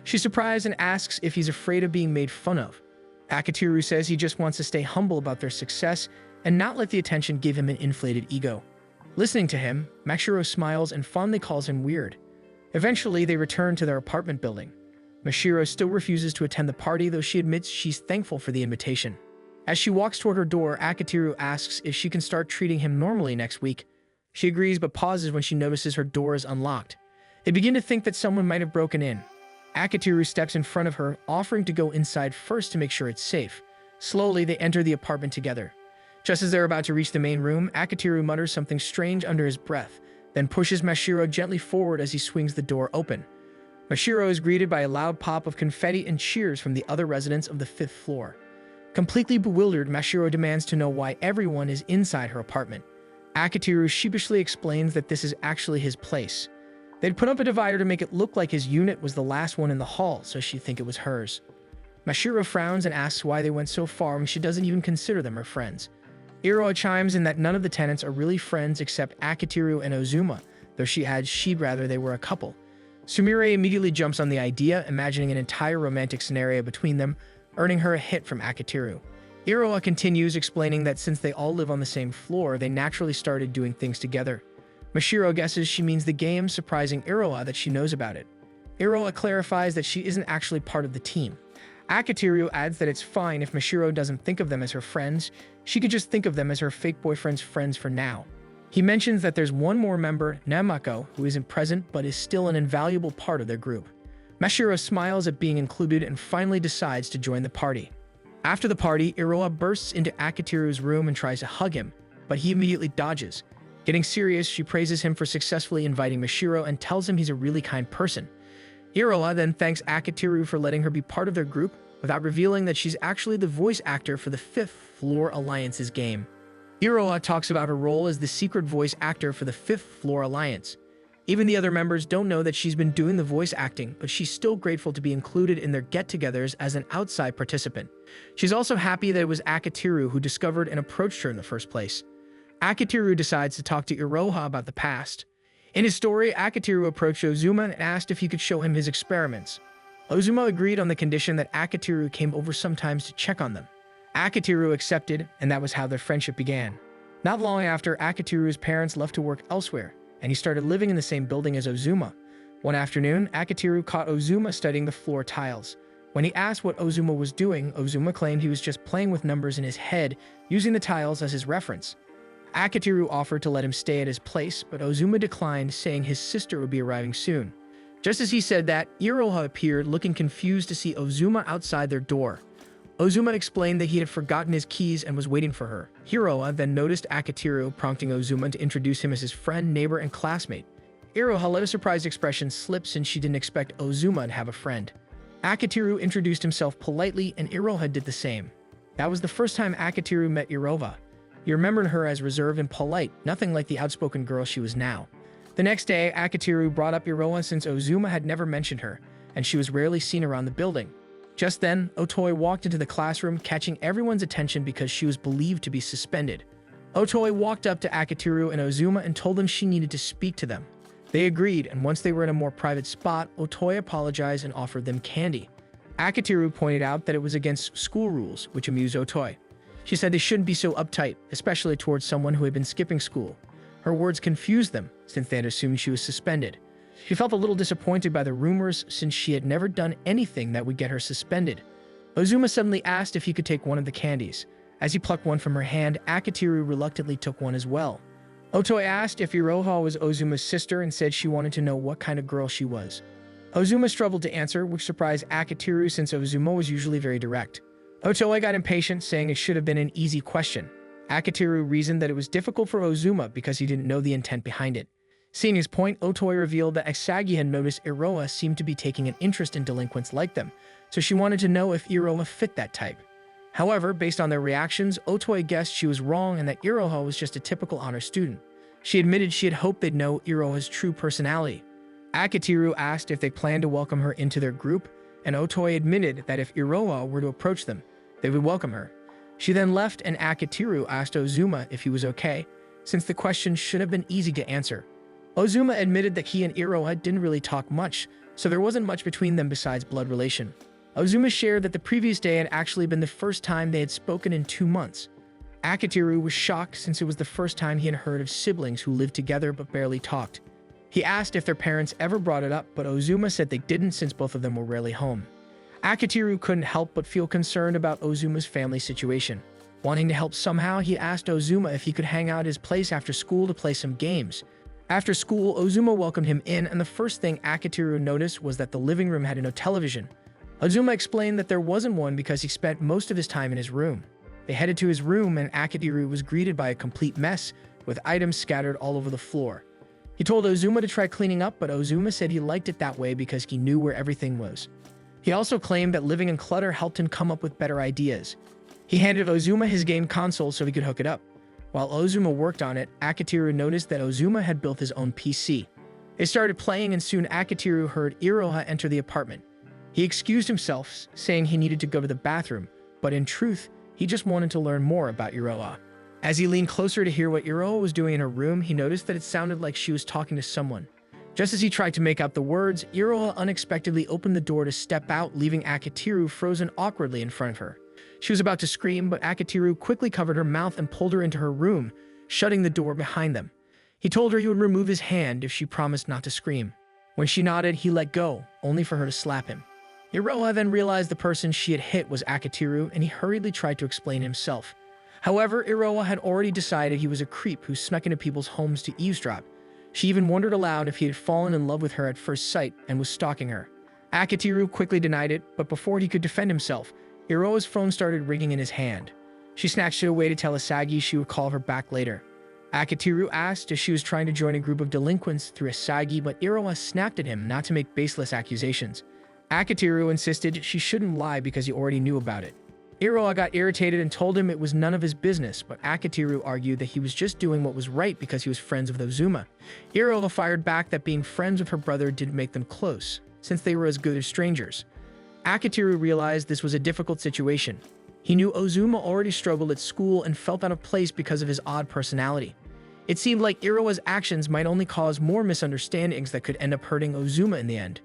She's surprised and asks if he's afraid of being made fun of. Akatiru says he just wants to stay humble about their success and not let the attention give him an inflated ego. Listening to him, Mashiro smiles and fondly calls him weird. Eventually, they return to their apartment building. Mashiro still refuses to attend the party, though she admits she's thankful for the invitation. As she walks toward her door, Akitiru asks if she can start treating him normally next week. She agrees but pauses when she notices her door is unlocked. They begin to think that someone might have broken in. Akitiru steps in front of her, offering to go inside first to make sure it's safe. Slowly, they enter the apartment together. Just as they're about to reach the main room, Akitiru mutters something strange under his breath, then pushes Mashiro gently forward as he swings the door open. Mashiro is greeted by a loud pop of confetti and cheers from the other residents of the 5th floor. Completely bewildered, Mashiro demands to know why everyone is inside her apartment. Akitiru sheepishly explains that this is actually his place. They'd put up a divider to make it look like his unit was the last one in the hall, so she'd think it was hers. Mashiro frowns and asks why they went so far when she doesn't even consider them her friends. Iroha chimes in that none of the tenants are really friends except Akitiru and Ozuma, though she adds she'd rather they were a couple. Sumire immediately jumps on the idea, imagining an entire romantic scenario between them, earning her a hit from Akitiru. Iroha continues, explaining that since they all live on the same floor, they naturally started doing things together. Mashiro guesses she means the game, surprising Iroha that she knows about it. Iroha clarifies that she isn't actually part of the team. Akitiru adds that it's fine if Mashiro doesn't think of them as her friends, she could just think of them as her fake boyfriend's friends for now. He mentions that there's one more member, Namako, who isn't present but is still an invaluable part of their group. Mashiro smiles at being included and finally decides to join the party. After the party, Iroha bursts into Akitiru's room and tries to hug him, but he immediately dodges. Getting serious, she praises him for successfully inviting Mashiro and tells him he's a really kind person. Iroha then thanks Akitiru for letting her be part of their group, without revealing that she's actually the voice actor for the 5th Floor Alliance's game. Iroha talks about her role as the secret voice actor for the 5th Floor Alliance. Even the other members don't know that she's been doing the voice acting, but she's still grateful to be included in their get-togethers as an outside participant. She's also happy that it was Akitiru who discovered and approached her in the first place. Akitiru decides to talk to Iroha about the past. In his story, Akitiru approached Ozuma and asked if he could show him his experiments. Ozuma agreed on the condition that Akitiru came over sometimes to check on them. Akitiru accepted, and that was how their friendship began. Not long after, Akitiru's parents left to work elsewhere, and he started living in the same building as Ozuma. One afternoon, Akitiru caught Ozuma studying the floor tiles. When he asked what Ozuma was doing, Ozuma claimed he was just playing with numbers in his head, using the tiles as his reference. Akitiru offered to let him stay at his place, but Ozuma declined, saying his sister would be arriving soon. Just as he said that, Iroha appeared, looking confused to see Ozuma outside their door. Ozuma explained that he had forgotten his keys and was waiting for her. Iroha then noticed Akitiru, prompting Ozuma to introduce him as his friend, neighbor, and classmate. Iroha let a surprised expression slip since she didn't expect Ozuma to have a friend. Akitiru introduced himself politely, and Iroha did the same. That was the first time Akitiru met Iroha. He remembered her as reserved and polite, nothing like the outspoken girl she was now. The next day, Akitiru brought up Iroha since Ozuma had never mentioned her, and she was rarely seen around the building. Just then, Otoi walked into the classroom, catching everyone's attention because she was believed to be suspended. Otoi walked up to Akitiru and Ozuma and told them she needed to speak to them. They agreed, and once they were in a more private spot, Otoi apologized and offered them candy. Akitiru pointed out that it was against school rules, which amused Otoi. She said they shouldn't be so uptight, especially towards someone who had been skipping school. Her words confused them, since they had assumed she was suspended. She felt a little disappointed by the rumors, since she had never done anything that would get her suspended. Ozuma suddenly asked if he could take one of the candies. As he plucked one from her hand, Akitiru reluctantly took one as well. Otoi asked if Iroha was Ozuma's sister and said she wanted to know what kind of girl she was. Ozuma struggled to answer, which surprised Akitiru since Ozuma was usually very direct. Otoi got impatient, saying it should have been an easy question. Akitiru reasoned that it was difficult for Ozuma because he didn't know the intent behind it. Seeing his point, Otoi revealed that Asagi had noticed Iroha seemed to be taking an interest in delinquents like them, so she wanted to know if Iroha fit that type. However, based on their reactions, Otoi guessed she was wrong and that Iroha was just a typical honor student. She admitted she had hoped they'd know Iroha's true personality. Akitiru asked if they planned to welcome her into their group, and Otoi admitted that if Iroha were to approach them, they would welcome her. She then left, and Akitiru asked Ozuma if he was okay, since the question should have been easy to answer. Ozuma admitted that he and Iroha didn't really talk much, so there wasn't much between them besides blood relation. Ozuma shared that the previous day had actually been the first time they had spoken in 2 months. Akitiru was shocked since it was the first time he had heard of siblings who lived together but barely talked. He asked if their parents ever brought it up, but Ozuma said they didn't since both of them were rarely home. Akitiru couldn't help but feel concerned about Ozuma's family situation. Wanting to help somehow, he asked Ozuma if he could hang out at his place after school to play some games. After school, Ozuma welcomed him in, and the first thing Akitiru noticed was that the living room had no television. Ozuma explained that there wasn't one because he spent most of his time in his room. They headed to his room, and Akitiru was greeted by a complete mess, with items scattered all over the floor. He told Ozuma to try cleaning up, but Ozuma said he liked it that way because he knew where everything was. He also claimed that living in clutter helped him come up with better ideas. He handed Ozuma his game console so he could hook it up. While Ozuma worked on it, Akitiru noticed that Ozuma had built his own PC. They started playing, and soon Akitiru heard Iroha enter the apartment. He excused himself, saying he needed to go to the bathroom, but in truth, he just wanted to learn more about Iroha. As he leaned closer to hear what Iroha was doing in her room, he noticed that it sounded like she was talking to someone. Just as he tried to make out the words, Iroha unexpectedly opened the door to step out, leaving Akitiru frozen awkwardly in front of her. She was about to scream, but Akitiru quickly covered her mouth and pulled her into her room, shutting the door behind them. He told her he would remove his hand if she promised not to scream. When she nodded, he let go, only for her to slap him. Iroha then realized the person she had hit was Akitiru, and he hurriedly tried to explain himself. However, Iroha had already decided he was a creep who snuck into people's homes to eavesdrop. She even wondered aloud if he had fallen in love with her at first sight and was stalking her. Akitiru quickly denied it, but before he could defend himself, Iroha's phone started ringing in his hand. She snatched it away to tell Asagi she would call her back later. Akitiru asked if she was trying to join a group of delinquents through Asagi, but Iroha snapped at him not to make baseless accusations. Akitiru insisted she shouldn't lie because he already knew about it. Iroha got irritated and told him it was none of his business, but Akitiru argued that he was just doing what was right because he was friends with Ozuma. Iroha fired back that being friends with her brother didn't make them close, since they were as good as strangers. Akitiru realized this was a difficult situation. He knew Ozuma already struggled at school and felt out of place because of his odd personality. It seemed like Iroha's actions might only cause more misunderstandings that could end up hurting Ozuma in the end.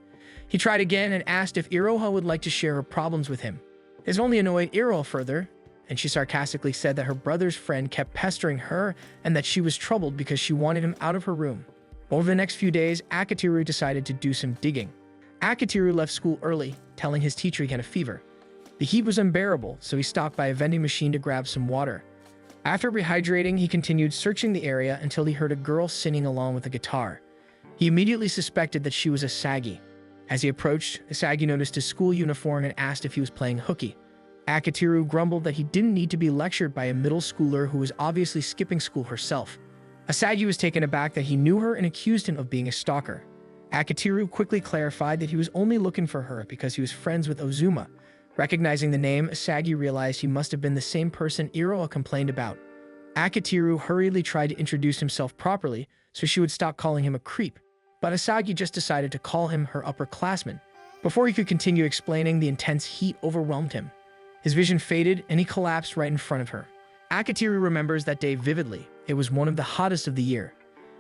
He tried again and asked if Iroha would like to share her problems with him. This only annoyed Iroha further, and she sarcastically said that her brother's friend kept pestering her and that she was troubled because she wanted him out of her room. Over the next few days, Akitiru decided to do some digging. Akitiru left school early, telling his teacher he had a fever. The heat was unbearable, so he stopped by a vending machine to grab some water. After rehydrating, he continued searching the area until he heard a girl singing along with a guitar. He immediately suspected that she was Asagi. As he approached, Asagi noticed his school uniform and asked if he was playing hooky. Akitiru grumbled that he didn't need to be lectured by a middle schooler who was obviously skipping school herself. Asagi was taken aback that he knew her and accused him of being a stalker. Akitiru quickly clarified that he was only looking for her because he was friends with Ozuma. Recognizing the name, Asagi realized he must have been the same person Iroha complained about. Akitiru hurriedly tried to introduce himself properly so she would stop calling him a creep, but Asagi just decided to call him her upperclassman. Before he could continue explaining, the intense heat overwhelmed him. His vision faded and he collapsed right in front of her. Akitiru remembers that day vividly. It was one of the hottest of the year.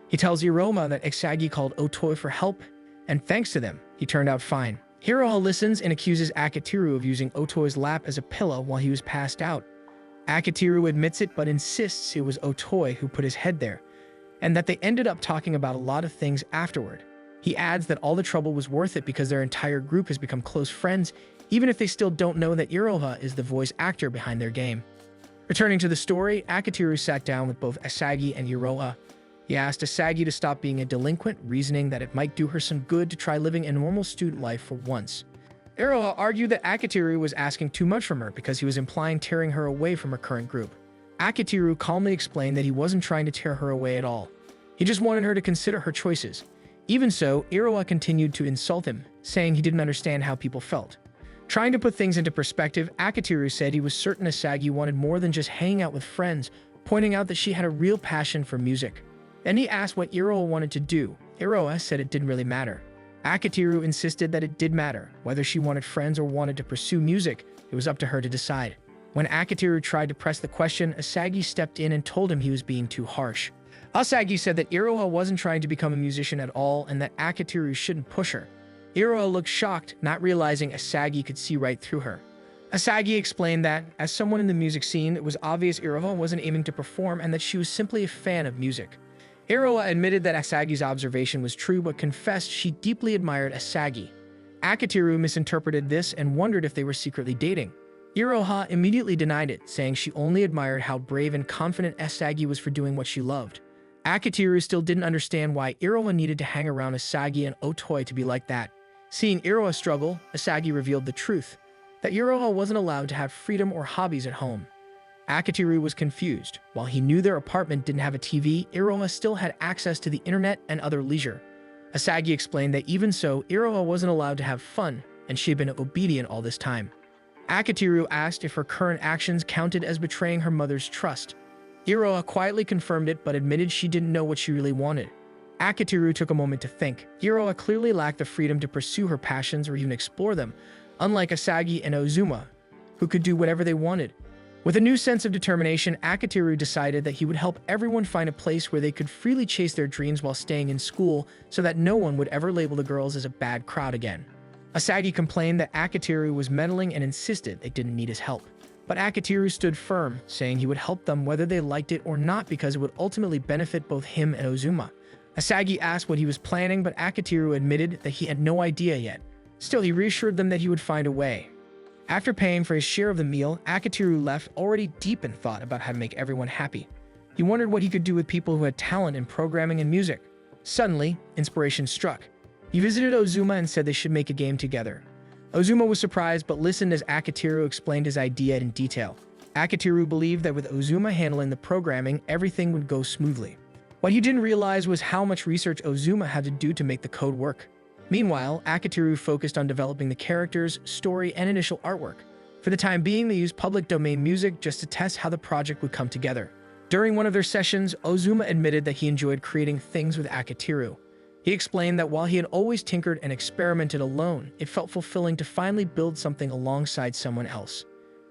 He tells Iroha that Asagi called Otoi for help, and thanks to them, he turned out fine. Iroha listens and accuses Akitiru of using Otoi's lap as a pillow while he was passed out. Akitiru admits it but insists it was Otoi who put his head there, and that they ended up talking about a lot of things afterward. He adds that all the trouble was worth it because their entire group has become close friends, even if they still don't know that Iroha is the voice actor behind their game. Returning to the story, Akitiru sat down with both Asagi and Iroha. He asked Asagi to stop being a delinquent, reasoning that it might do her some good to try living a normal student life for once. Iroha argued that Akitiru was asking too much from her because he was implying tearing her away from her current group. Akitiru calmly explained that he wasn't trying to tear her away at all. He just wanted her to consider her choices. Even so, Iroha continued to insult him, saying he didn't understand how people felt. Trying to put things into perspective, Akitiru said he was certain Asagi wanted more than just hanging out with friends, pointing out that she had a real passion for music. Then he asked what Iroha wanted to do. Iroha said it didn't really matter. Akitiru insisted that it did matter. Whether she wanted friends or wanted to pursue music, it was up to her to decide. When Akitiru tried to press the question, Asagi stepped in and told him he was being too harsh. Asagi said that Iroha wasn't trying to become a musician at all and that Akitiru shouldn't push her. Iroha looked shocked, not realizing Asagi could see right through her. Asagi explained that, as someone in the music scene, it was obvious Iroha wasn't aiming to perform and that she was simply a fan of music. Iroha admitted that Asagi's observation was true but confessed she deeply admired Asagi. Akitiru misinterpreted this and wondered if they were secretly dating. Iroha immediately denied it, saying she only admired how brave and confident Asagi was for doing what she loved. Akitiru still didn't understand why Iroha needed to hang around Asagi and Otoi to be like that. Seeing Iroha struggle, Asagi revealed the truth, that Iroha wasn't allowed to have freedom or hobbies at home. Akitiru was confused. While he knew their apartment didn't have a TV, Iroha still had access to the internet and other leisure. Asagi explained that even so, Iroha wasn't allowed to have fun, and she had been obedient all this time. Akitiru asked if her current actions counted as betraying her mother's trust. Iroha quietly confirmed it but admitted she didn't know what she really wanted. Akitiru took a moment to think. Iroha clearly lacked the freedom to pursue her passions or even explore them, unlike Asagi and Ozuma, who could do whatever they wanted. With a new sense of determination, Akitiru decided that he would help everyone find a place where they could freely chase their dreams while staying in school so that no one would ever label the girls as a bad crowd again. Asagi complained that Akitiru was meddling and insisted they didn't need his help. But Akitiru stood firm, saying he would help them whether they liked it or not because it would ultimately benefit both him and Ozuma. Asagi asked what he was planning, but Akitiru admitted that he had no idea yet. Still, he reassured them that he would find a way. After paying for his share of the meal, Akitiru left already deep in thought about how to make everyone happy. He wondered what he could do with people who had talent in programming and music. Suddenly, inspiration struck. He visited Ozuma and said they should make a game together. Ozuma was surprised but listened as Akitiru explained his idea in detail. Akitiru believed that with Ozuma handling the programming, everything would go smoothly. What he didn't realize was how much research Ozuma had to do to make the code work. Meanwhile, Akitiru focused on developing the characters, story, and initial artwork. For the time being, they used public domain music just to test how the project would come together. During one of their sessions, Ozuma admitted that he enjoyed creating things with Akitiru. He explained that while he had always tinkered and experimented alone, it felt fulfilling to finally build something alongside someone else.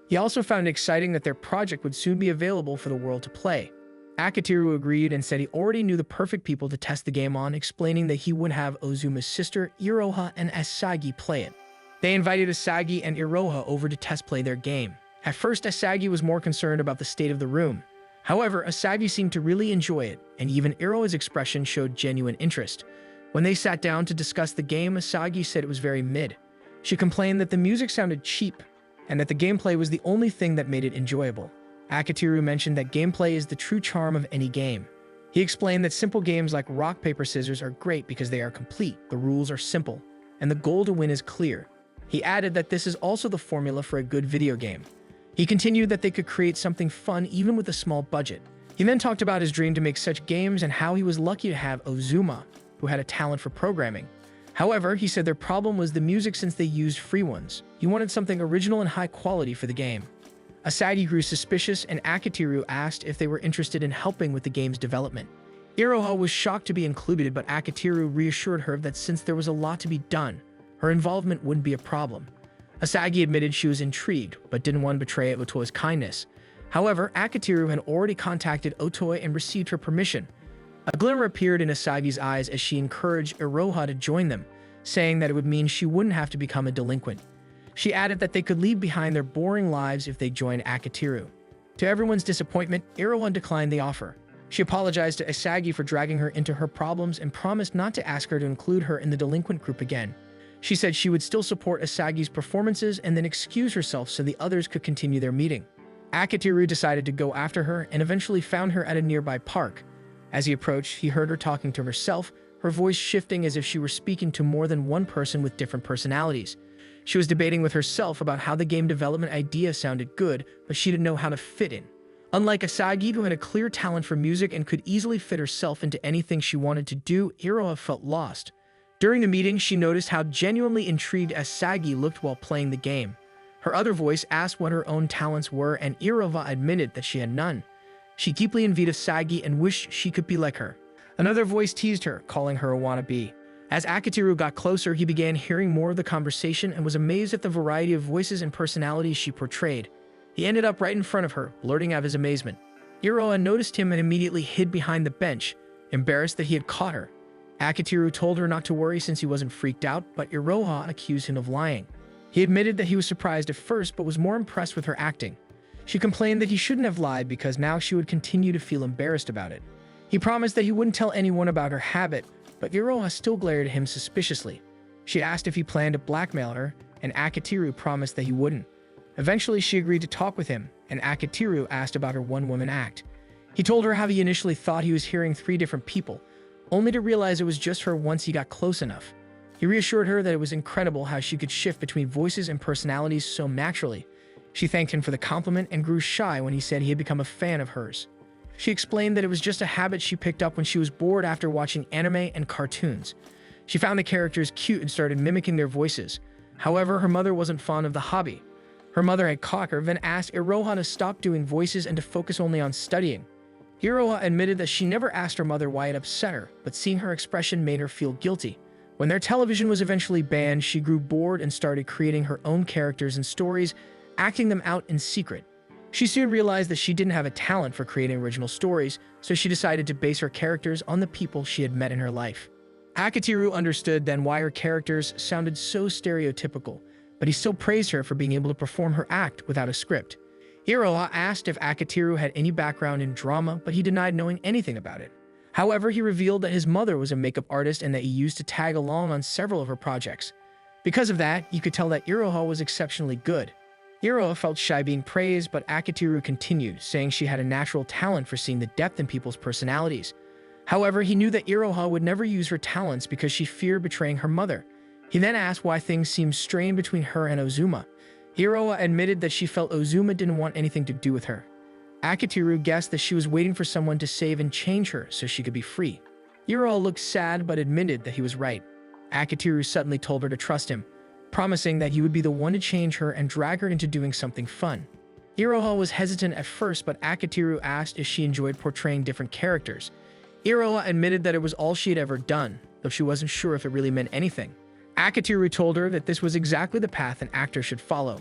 He also found it exciting that their project would soon be available for the world to play. Akitiru agreed and said he already knew the perfect people to test the game on, explaining that he would have Ozuma's sister, Iroha, and Asagi play it. They invited Asagi and Iroha over to test play their game. At first, Asagi was more concerned about the state of the room. However, Asagi seemed to really enjoy it, and even Iroha's expression showed genuine interest. When they sat down to discuss the game, Asagi said it was very mid. She complained that the music sounded cheap, and that the gameplay was the only thing that made it enjoyable. Akitiru mentioned that gameplay is the true charm of any game. He explained that simple games like rock, paper, scissors are great because they are complete, the rules are simple, and the goal to win is clear. He added that this is also the formula for a good video game. He continued that they could create something fun even with a small budget. He then talked about his dream to make such games and how he was lucky to have Ozuma, who had a talent for programming. However, he said their problem was the music since they used free ones. He wanted something original and high quality for the game. Asagi grew suspicious and Akitiru asked if they were interested in helping with the game's development. Iroha was shocked to be included, but Akitiru reassured her that since there was a lot to be done, her involvement wouldn't be a problem. Asagi admitted she was intrigued, but didn't want to betray Otoi's kindness. However, Akitiru had already contacted Otoi and received her permission. A glimmer appeared in Asagi's eyes as she encouraged Iroha to join them, saying that it would mean she wouldn't have to become a delinquent. She added that they could leave behind their boring lives if they joined Akitiru. To everyone's disappointment, Iroha declined the offer. She apologized to Asagi for dragging her into her problems and promised not to ask her to include her in the delinquent group again. She said she would still support Asagi's performances and then excuse herself so the others could continue their meeting. Akitiru decided to go after her and eventually found her at a nearby park. As he approached, he heard her talking to herself, her voice shifting as if she were speaking to more than one person with different personalities. She was debating with herself about how the game development idea sounded good, but she didn't know how to fit in. Unlike Asagi, who had a clear talent for music and could easily fit herself into anything she wanted to do, Iroha felt lost. During the meeting, she noticed how genuinely intrigued Asagi looked while playing the game. Her other voice asked what her own talents were, and Iroha admitted that she had none. She deeply envied Asagi and wished she could be like her. Another voice teased her, calling her a wannabe. As Akitiru got closer, he began hearing more of the conversation and was amazed at the variety of voices and personalities she portrayed. He ended up right in front of her, blurting out his amazement. Iroha noticed him and immediately hid behind the bench, embarrassed that he had caught her. Akitiru told her not to worry since he wasn't freaked out, but Iroha accused him of lying. He admitted that he was surprised at first but was more impressed with her acting. She complained that he shouldn't have lied because now she would continue to feel embarrassed about it. He promised that he wouldn't tell anyone about her habit, but Iroha still glared at him suspiciously. She asked if he planned to blackmail her, and Akitiru promised that he wouldn't. Eventually, she agreed to talk with him, and Akitiru asked about her one-woman act. He told her how he initially thought he was hearing 3 different people, only to realize it was just her once he got close enough. He reassured her that it was incredible how she could shift between voices and personalities so naturally. She thanked him for the compliment and grew shy when he said he had become a fan of hers. She explained that it was just a habit she picked up when she was bored after watching anime and cartoons. She found the characters cute and started mimicking their voices. However, her mother wasn't fond of the hobby. Her mother had caught her, then asked Iroha to stop doing voices and to focus only on studying. Iroha admitted that she never asked her mother why it upset her, but seeing her expression made her feel guilty. When their television was eventually banned, she grew bored and started creating her own characters and stories, acting them out in secret. She soon realized that she didn't have a talent for creating original stories, so she decided to base her characters on the people she had met in her life. Akitiru understood then why her characters sounded so stereotypical, but he still praised her for being able to perform her act without a script. Iroha asked if Akitiru had any background in drama, but he denied knowing anything about it. However, he revealed that his mother was a makeup artist and that he used to tag along on several of her projects. Because of that, you could tell that Iroha was exceptionally good. Iroha felt shy being praised, but Akitiru continued, saying she had a natural talent for seeing the depth in people's personalities. However, he knew that Iroha would never use her talents because she feared betraying her mother. He then asked why things seemed strained between her and Ozuma. Iroha admitted that she felt Ozuma didn't want anything to do with her. Akitiru guessed that she was waiting for someone to save and change her so she could be free. Iroha looked sad but admitted that he was right. Akitiru suddenly told her to trust him, promising that he would be the one to change her and drag her into doing something fun. Iroha was hesitant at first, but Akitiru asked if she enjoyed portraying different characters. Iroha admitted that it was all she had ever done, though she wasn't sure if it really meant anything. Akitiru told her that this was exactly the path an actor should follow.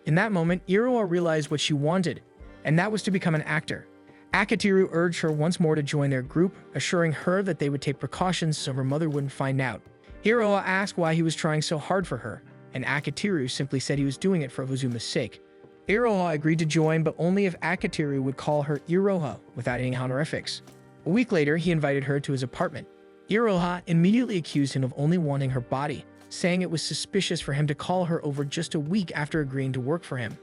In that moment, Iroha realized what she wanted, and that was to become an actor. Akitiru urged her once more to join their group, assuring her that they would take precautions so her mother wouldn't find out. Iroha asked why he was trying so hard for her, and Akitiru simply said he was doing it for Ozuma's sake. Iroha agreed to join, but only if Akitiru would call her Iroha without any honorifics. A week later, he invited her to his apartment. Iroha immediately accused him of only wanting her body, saying it was suspicious for him to call her over just a week after agreeing to work for him.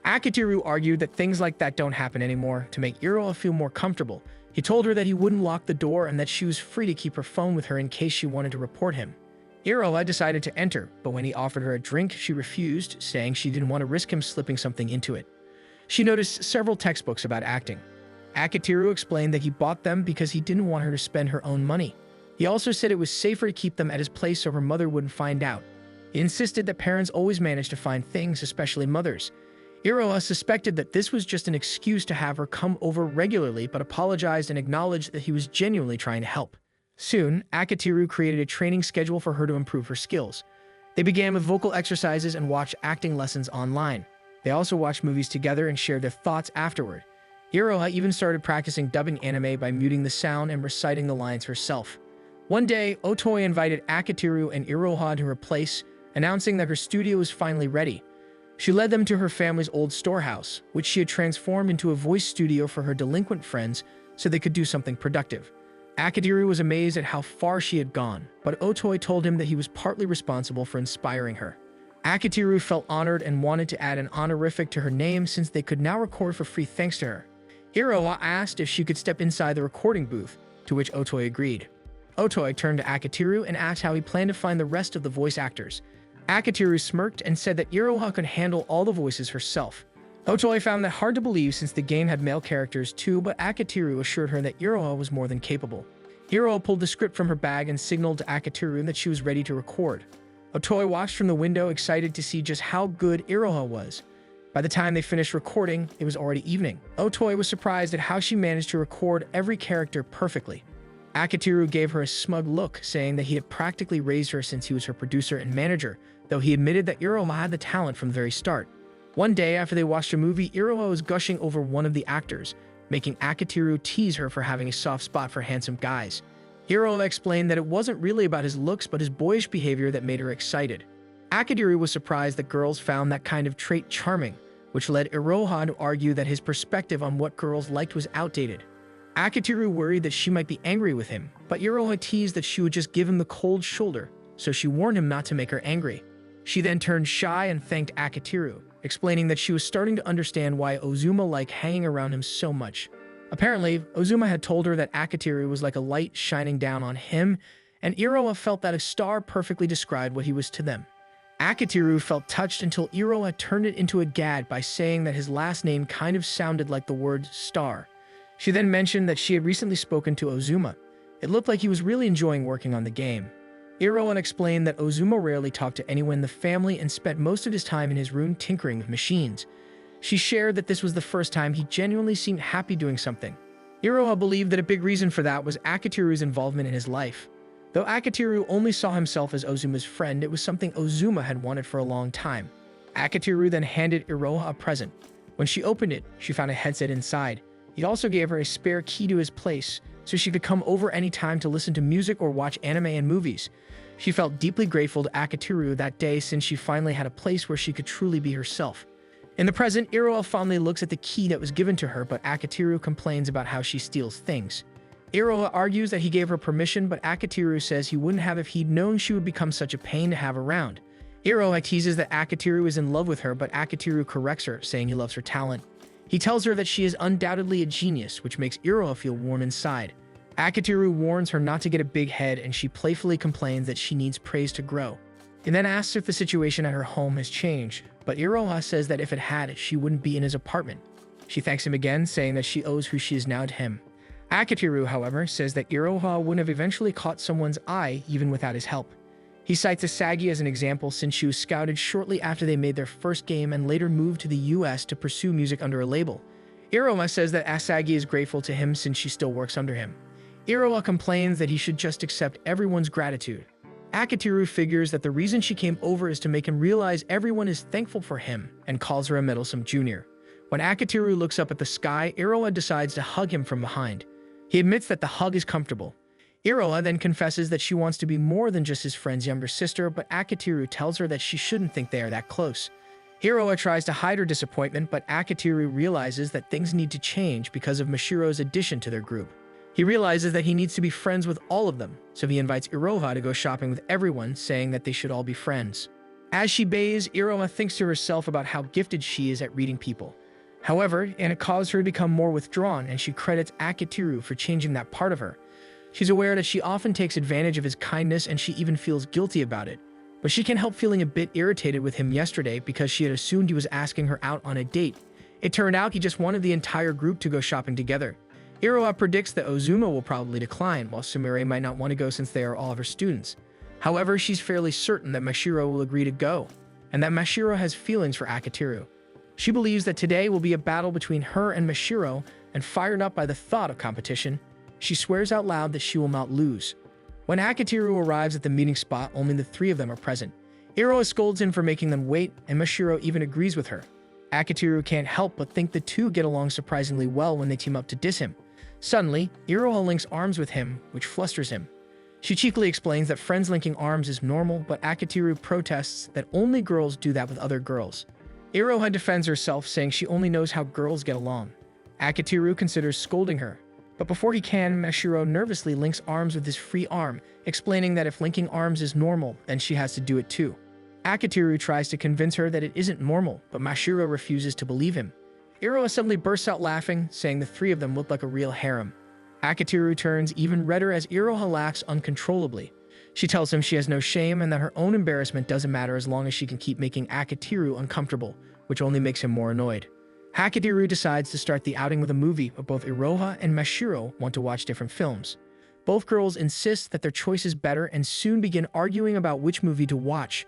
Akitiru argued that things like that don't happen anymore. To make Iroha feel more comfortable, he told her that he wouldn't lock the door and that she was free to keep her phone with her in case she wanted to report him. Iroha decided to enter, but when he offered her a drink, she refused, saying she didn't want to risk him slipping something into it. She noticed several textbooks about acting. Akitiru explained that he bought them because he didn't want her to spend her own money. He also said it was safer to keep them at his place so her mother wouldn't find out. He insisted that parents always manage to find things, especially mothers. Iroha suspected that this was just an excuse to have her come over regularly, but apologized and acknowledged that he was genuinely trying to help. Soon, Akitiru created a training schedule for her to improve her skills. They began with vocal exercises and watched acting lessons online. They also watched movies together and shared their thoughts afterward. Iroha even started practicing dubbing anime by muting the sound and reciting the lines herself. One day, Otoy invited Akitiru and Iroha to her place, announcing that her studio was finally ready. She led them to her family's old storehouse, which she had transformed into a voice studio for her delinquent friends so they could do something productive. Akitiru was amazed at how far she had gone, but Otoy told him that he was partly responsible for inspiring her. Akitiru felt honored and wanted to add an honorific to her name since they could now record for free thanks to her. Iroha asked if she could step inside the recording booth, to which Otoy agreed. Otoy turned to Akitiru and asked how he planned to find the rest of the voice actors. Akitiru smirked and said that Iroha could handle all the voices herself. Otoy found that hard to believe since the game had male characters too, but Akitiru assured her that Iroha was more than capable. Iroha pulled the script from her bag and signaled to Akitiru that she was ready to record. Otoy watched from the window, excited to see just how good Iroha was. By the time they finished recording, it was already evening. Otoy was surprised at how she managed to record every character perfectly. Akitiru gave her a smug look, saying that he had practically raised her since he was her producer and manager, though he admitted that Iroha had the talent from the very start. One day after they watched a movie, Iroha was gushing over one of the actors, making Akitiru tease her for having a soft spot for handsome guys. Iroha explained that it wasn't really about his looks but his boyish behavior that made her excited. Akitiru was surprised that girls found that kind of trait charming, which led Iroha to argue that his perspective on what girls liked was outdated. Akitiru worried that she might be angry with him, but Iroha teased that she would just give him the cold shoulder, so she warned him not to make her angry. She then turned shy and thanked Akitiru, explaining that she was starting to understand why Ozuma liked hanging around him so much. Apparently, Ozuma had told her that Akitiru was like a light shining down on him, and Iroha felt that a star perfectly described what he was to them. Akitiru felt touched until Iroha turned it into a gag by saying that his last name kind of sounded like the word star. She then mentioned that she had recently spoken to Ozuma. It looked like he was really enjoying working on the game. Iroha explained that Ozuma rarely talked to anyone in the family and spent most of his time in his room tinkering with machines. She shared that this was the first time he genuinely seemed happy doing something. Iroha believed that a big reason for that was Akitiru's involvement in his life. Though Akitiru only saw himself as Ozuma's friend, it was something Ozuma had wanted for a long time. Akitiru then handed Iroha a present. When she opened it, she found a headset inside. He also gave her a spare key to his place, so she could come over any time to listen to music or watch anime and movies. She felt deeply grateful to Akitiru that day since she finally had a place where she could truly be herself. In the present, Iroha fondly looks at the key that was given to her, but Akitiru complains about how she steals things. Iroha argues that he gave her permission, but Akitiru says he wouldn't have if he'd known she would become such a pain to have around. Iroha teases that Akitiru is in love with her, but Akitiru corrects her, saying he loves her talent. He tells her that she is undoubtedly a genius, which makes Iroha feel warm inside. Akitiru warns her not to get a big head, and she playfully complains that she needs praise to grow. He then asks if the situation at her home has changed, but Iroha says that if it had, she wouldn't be in his apartment. She thanks him again, saying that she owes who she is now to him. Akitiru, however, says that Iroha wouldn't have eventually caught someone's eye even without his help. He cites Asagi as an example since she was scouted shortly after they made their first game and later moved to the US to pursue music under a label. Iroha says that Asagi is grateful to him since she still works under him. Iroha complains that he should just accept everyone's gratitude. Akitiru figures that the reason she came over is to make him realize everyone is thankful for him and calls her a meddlesome junior. When Akitiru looks up at the sky, Iroha decides to hug him from behind. He admits that the hug is comfortable. Iroha then confesses that she wants to be more than just his friend's younger sister, but Akitiru tells her that she shouldn't think they are that close. Iroha tries to hide her disappointment, but Akitiru realizes that things need to change because of Mashiro's addition to their group. He realizes that he needs to be friends with all of them, so he invites Iroha to go shopping with everyone, saying that they should all be friends. As she bathes, Iroha thinks to herself about how gifted she is at reading people. However, it caused her to become more withdrawn, and she credits Akitiru for changing that part of her. She's aware that she often takes advantage of his kindness, and she even feels guilty about it. But she can't help feeling a bit irritated with him yesterday because she had assumed he was asking her out on a date. It turned out he just wanted the entire group to go shopping together. Iroha predicts that Ozuma will probably decline, while Sumire might not want to go since they are all of her students. However, she's fairly certain that Mashiro will agree to go, and that Mashiro has feelings for Akitiru. She believes that today will be a battle between her and Mashiro, and fired up by the thought of competition, she swears out loud that she will not lose. When Akitiru arrives at the meeting spot, only the three of them are present. Iroha scolds him for making them wait, and Mashiro even agrees with her. Akitiru can't help but think the two get along surprisingly well when they team up to diss him. Suddenly, Iroha links arms with him, which flusters him. She cheekily explains that friends linking arms is normal, but Akitiru protests that only girls do that with other girls. Iroha defends herself, saying she only knows how girls get along. Akitiru considers scolding her, but before he can, Mashiro nervously links arms with his free arm, explaining that if linking arms is normal, then she has to do it too. Akitiru tries to convince her that it isn't normal, but Mashiro refuses to believe him. Iroha suddenly bursts out laughing, saying the three of them look like a real harem. Akitiru turns even redder as Iroha laughs uncontrollably. She tells him she has no shame and that her own embarrassment doesn't matter as long as she can keep making Akitiru uncomfortable, which only makes him more annoyed. Akitiru decides to start the outing with a movie, but both Iroha and Mashiro want to watch different films. Both girls insist that their choice is better and soon begin arguing about which movie to watch.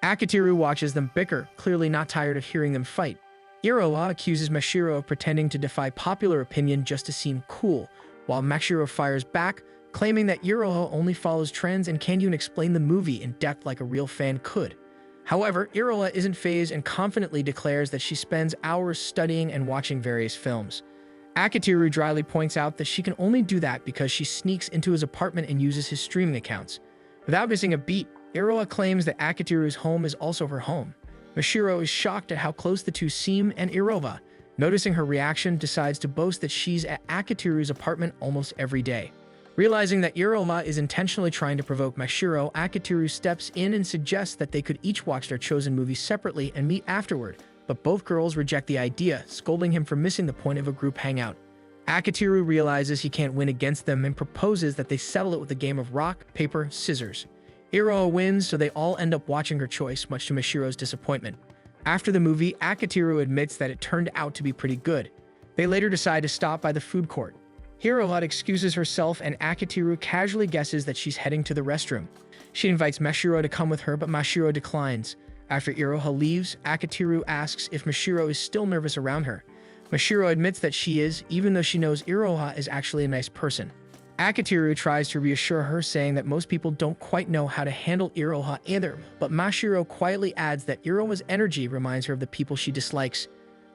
Akitiru watches them bicker, clearly not tired of hearing them fight. Iroha accuses Mashiro of pretending to defy popular opinion just to seem cool, while Mashiro fires back, claiming that Iroha only follows trends and can't even explain the movie in depth like a real fan could. However, Iroha isn't fazed and confidently declares that she spends hours studying and watching various films. Akitiru dryly points out that she can only do that because she sneaks into his apartment and uses his streaming accounts. Without missing a beat, Iroha claims that Akitiru's home is also her home. Mashiro is shocked at how close the two seem, and Iroha, Noticing her reaction, decides to boast that she's at Akitiru's apartment almost every day. Realizing that Iroha is intentionally trying to provoke Mashiro, Akitiru steps in and suggests that they could each watch their chosen movie separately and meet afterward, but both girls reject the idea, scolding him for missing the point of a group hangout. Akitiru realizes he can't win against them and proposes that they settle it with a game of rock, paper, scissors. Iroha wins, so they all end up watching her choice, much to Mashiro's disappointment. After the movie, Akitiru admits that it turned out to be pretty good. They later decide to stop by the food court. Iroha excuses herself and Akitiru casually guesses that she's heading to the restroom. She invites Mashiro to come with her, but Mashiro declines. After Iroha leaves, Akitiru asks if Mashiro is still nervous around her. Mashiro admits that she is, even though she knows Iroha is actually a nice person. Akitiru tries to reassure her, saying that most people don't quite know how to handle Iroha either, but Mashiro quietly adds that Iroha's energy reminds her of the people she dislikes.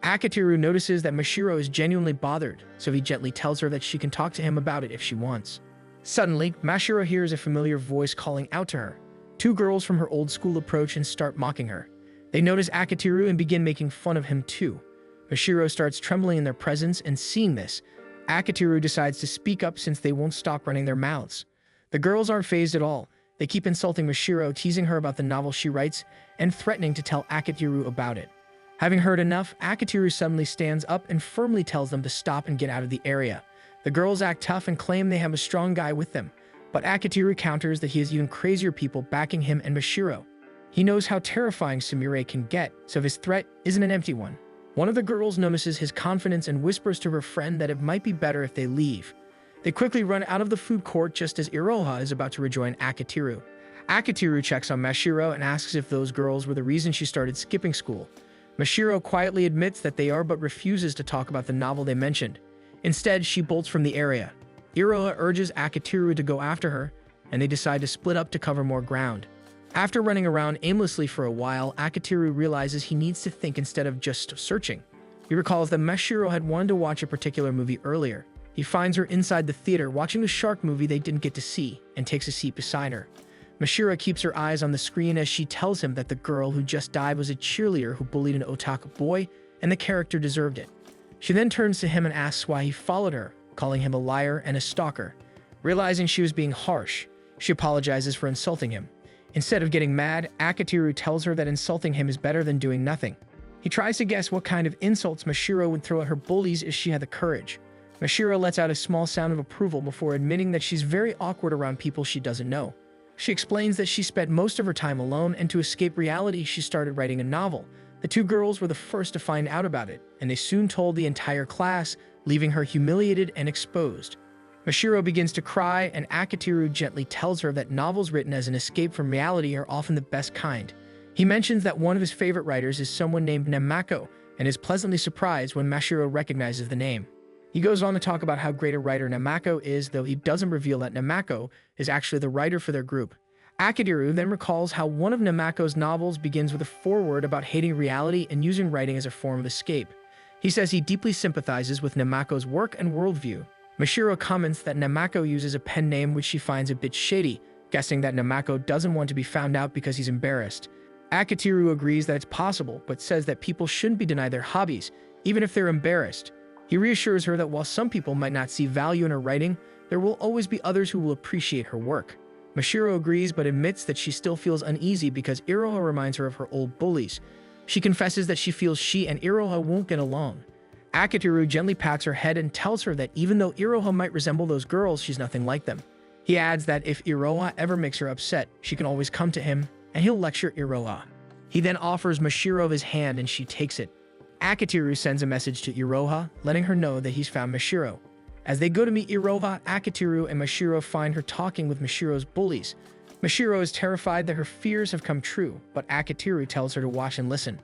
Akitiru notices that Mashiro is genuinely bothered, so he gently tells her that she can talk to him about it if she wants. Suddenly, Mashiro hears a familiar voice calling out to her. Two girls from her old school approach and start mocking her. They notice Akitiru and begin making fun of him too. Mashiro starts trembling in their presence, and seeing this, Akitiru decides to speak up since they won't stop running their mouths. The girls aren't fazed at all. They keep insulting Mashiro, teasing her about the novel she writes, and threatening to tell Akitiru about it. Having heard enough, Akitiru suddenly stands up and firmly tells them to stop and get out of the area. The girls act tough and claim they have a strong guy with them, but Akitiru counters that he has even crazier people backing him and Mashiro. He knows how terrifying Sumire can get, so his threat isn't an empty one. One of the girls notices his confidence and whispers to her friend that it might be better if they leave. They quickly run out of the food court just as Iroha is about to rejoin Akitiru. Akitiru checks on Mashiro and asks if those girls were the reason she started skipping school. Mashiro quietly admits that they are, but refuses to talk about the novel they mentioned. Instead, she bolts from the area. Iroha urges Akitiru to go after her, and they decide to split up to cover more ground. After running around aimlessly for a while, Akitiru realizes he needs to think instead of just searching. He recalls that Mashiro had wanted to watch a particular movie earlier. He finds her inside the theater watching the shark movie they didn't get to see, and takes a seat beside her. Mashiro keeps her eyes on the screen as she tells him that the girl who just died was a cheerleader who bullied an otaku boy, and the character deserved it. She then turns to him and asks why he followed her, calling him a liar and a stalker. Realizing she was being harsh, she apologizes for insulting him. Instead of getting mad, Akitiru tells her that insulting him is better than doing nothing. He tries to guess what kind of insults Mashiro would throw at her bullies if she had the courage. Mashiro lets out a small sound of approval before admitting that she's very awkward around people she doesn't know. She explains that she spent most of her time alone, and to escape reality, she started writing a novel. The two girls were the first to find out about it, and they soon told the entire class, leaving her humiliated and exposed. Mashiro begins to cry, and Akitiru gently tells her that novels written as an escape from reality are often the best kind. He mentions that one of his favorite writers is someone named Namako, and is pleasantly surprised when Mashiro recognizes the name. He goes on to talk about how great a writer Namako is, though he doesn't reveal that Namako is actually the writer for their group. Akitiru then recalls how one of Namako's novels begins with a foreword about hating reality and using writing as a form of escape. He says he deeply sympathizes with Namako's work and worldview. Mashiro comments that Namako uses a pen name which she finds a bit shady, guessing that Namako doesn't want to be found out because he's embarrassed. Akitiru agrees that it's possible, but says that people shouldn't be denied their hobbies, even if they're embarrassed. He reassures her that while some people might not see value in her writing, there will always be others who will appreciate her work. Mashiro agrees, but admits that she still feels uneasy because Iroha reminds her of her old bullies. She confesses that she feels she and Iroha won't get along. Akitiru gently pats her head and tells her that even though Iroha might resemble those girls, she's nothing like them. He adds that if Iroha ever makes her upset, she can always come to him, and he'll lecture Iroha. He then offers Mashiro his hand, and she takes it. Akitiru sends a message to Iroha, letting her know that he's found Mashiro. As they go to meet Iroha, Akitiru and Mashiro find her talking with Mashiro's bullies. Mashiro is terrified that her fears have come true, but Akitiru tells her to watch and listen.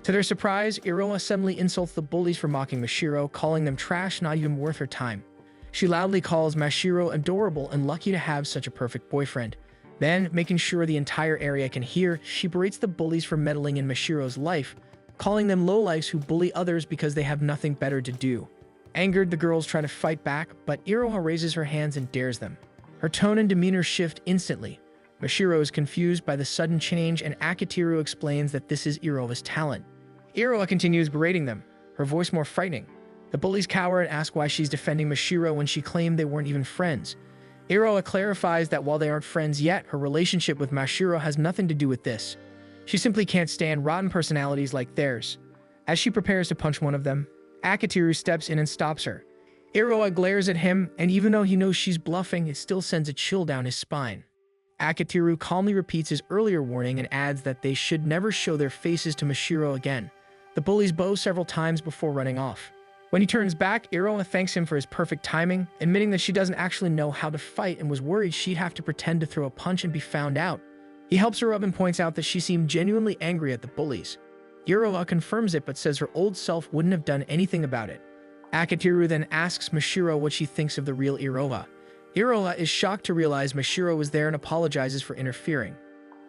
To their surprise, Iroha suddenly insults the bullies for mocking Mashiro, calling them trash not even worth her time. She loudly calls Mashiro adorable and lucky to have such a perfect boyfriend. Then, making sure the entire area can hear, she berates the bullies for meddling in Mashiro's life, calling them lowlifes who bully others because they have nothing better to do. Angered, the girls try to fight back, but Iroha raises her hands and dares them. Her tone and demeanor shift instantly. Mashiro is confused by the sudden change, and Akitiru explains that this is Iroha's talent. Iroha continues berating them. her voice more frightening. The bullies cower and ask why she's defending Mashiro when she claimed they weren't even friends. Iroha clarifies that while they aren't friends yet, her relationship with Mashiro has nothing to do with this. She simply can't stand rotten personalities like theirs. As she prepares to punch one of them, Akitiru steps in and stops her. Iroha glares at him, and even though he knows she's bluffing, it still sends a chill down his spine. Akitiru calmly repeats his earlier warning and adds that they should never show their faces to Mashiro again. The bullies bow several times before running off. When he turns back, Iroha thanks him for his perfect timing, admitting that she doesn't actually know how to fight and was worried she'd have to pretend to throw a punch and be found out. He helps her up and points out that she seemed genuinely angry at the bullies. Iroha confirms it but says her old self wouldn't have done anything about it. Akitiru then asks Mashiro what she thinks of the real Iroha. Iroha is shocked to realize Mashiro was there and apologizes for interfering.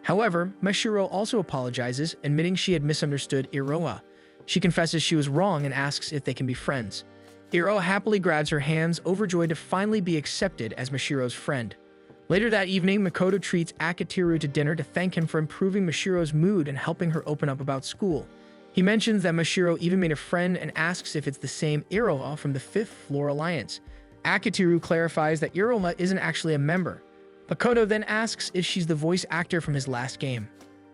However, Mashiro also apologizes, admitting she had misunderstood Iroha. She confesses she was wrong and asks if they can be friends. Iroha happily grabs her hands, overjoyed to finally be accepted as Mashiro's friend. Later that evening, Makoto treats Akitiru to dinner to thank him for improving Mashiro's mood and helping her open up about school. He mentions that Mashiro even made a friend and asks if it's the same Iroha from the 5th Floor Alliance. Akitiru clarifies that Iroha isn't actually a member. Makoto then asks if she's the voice actor from his last game.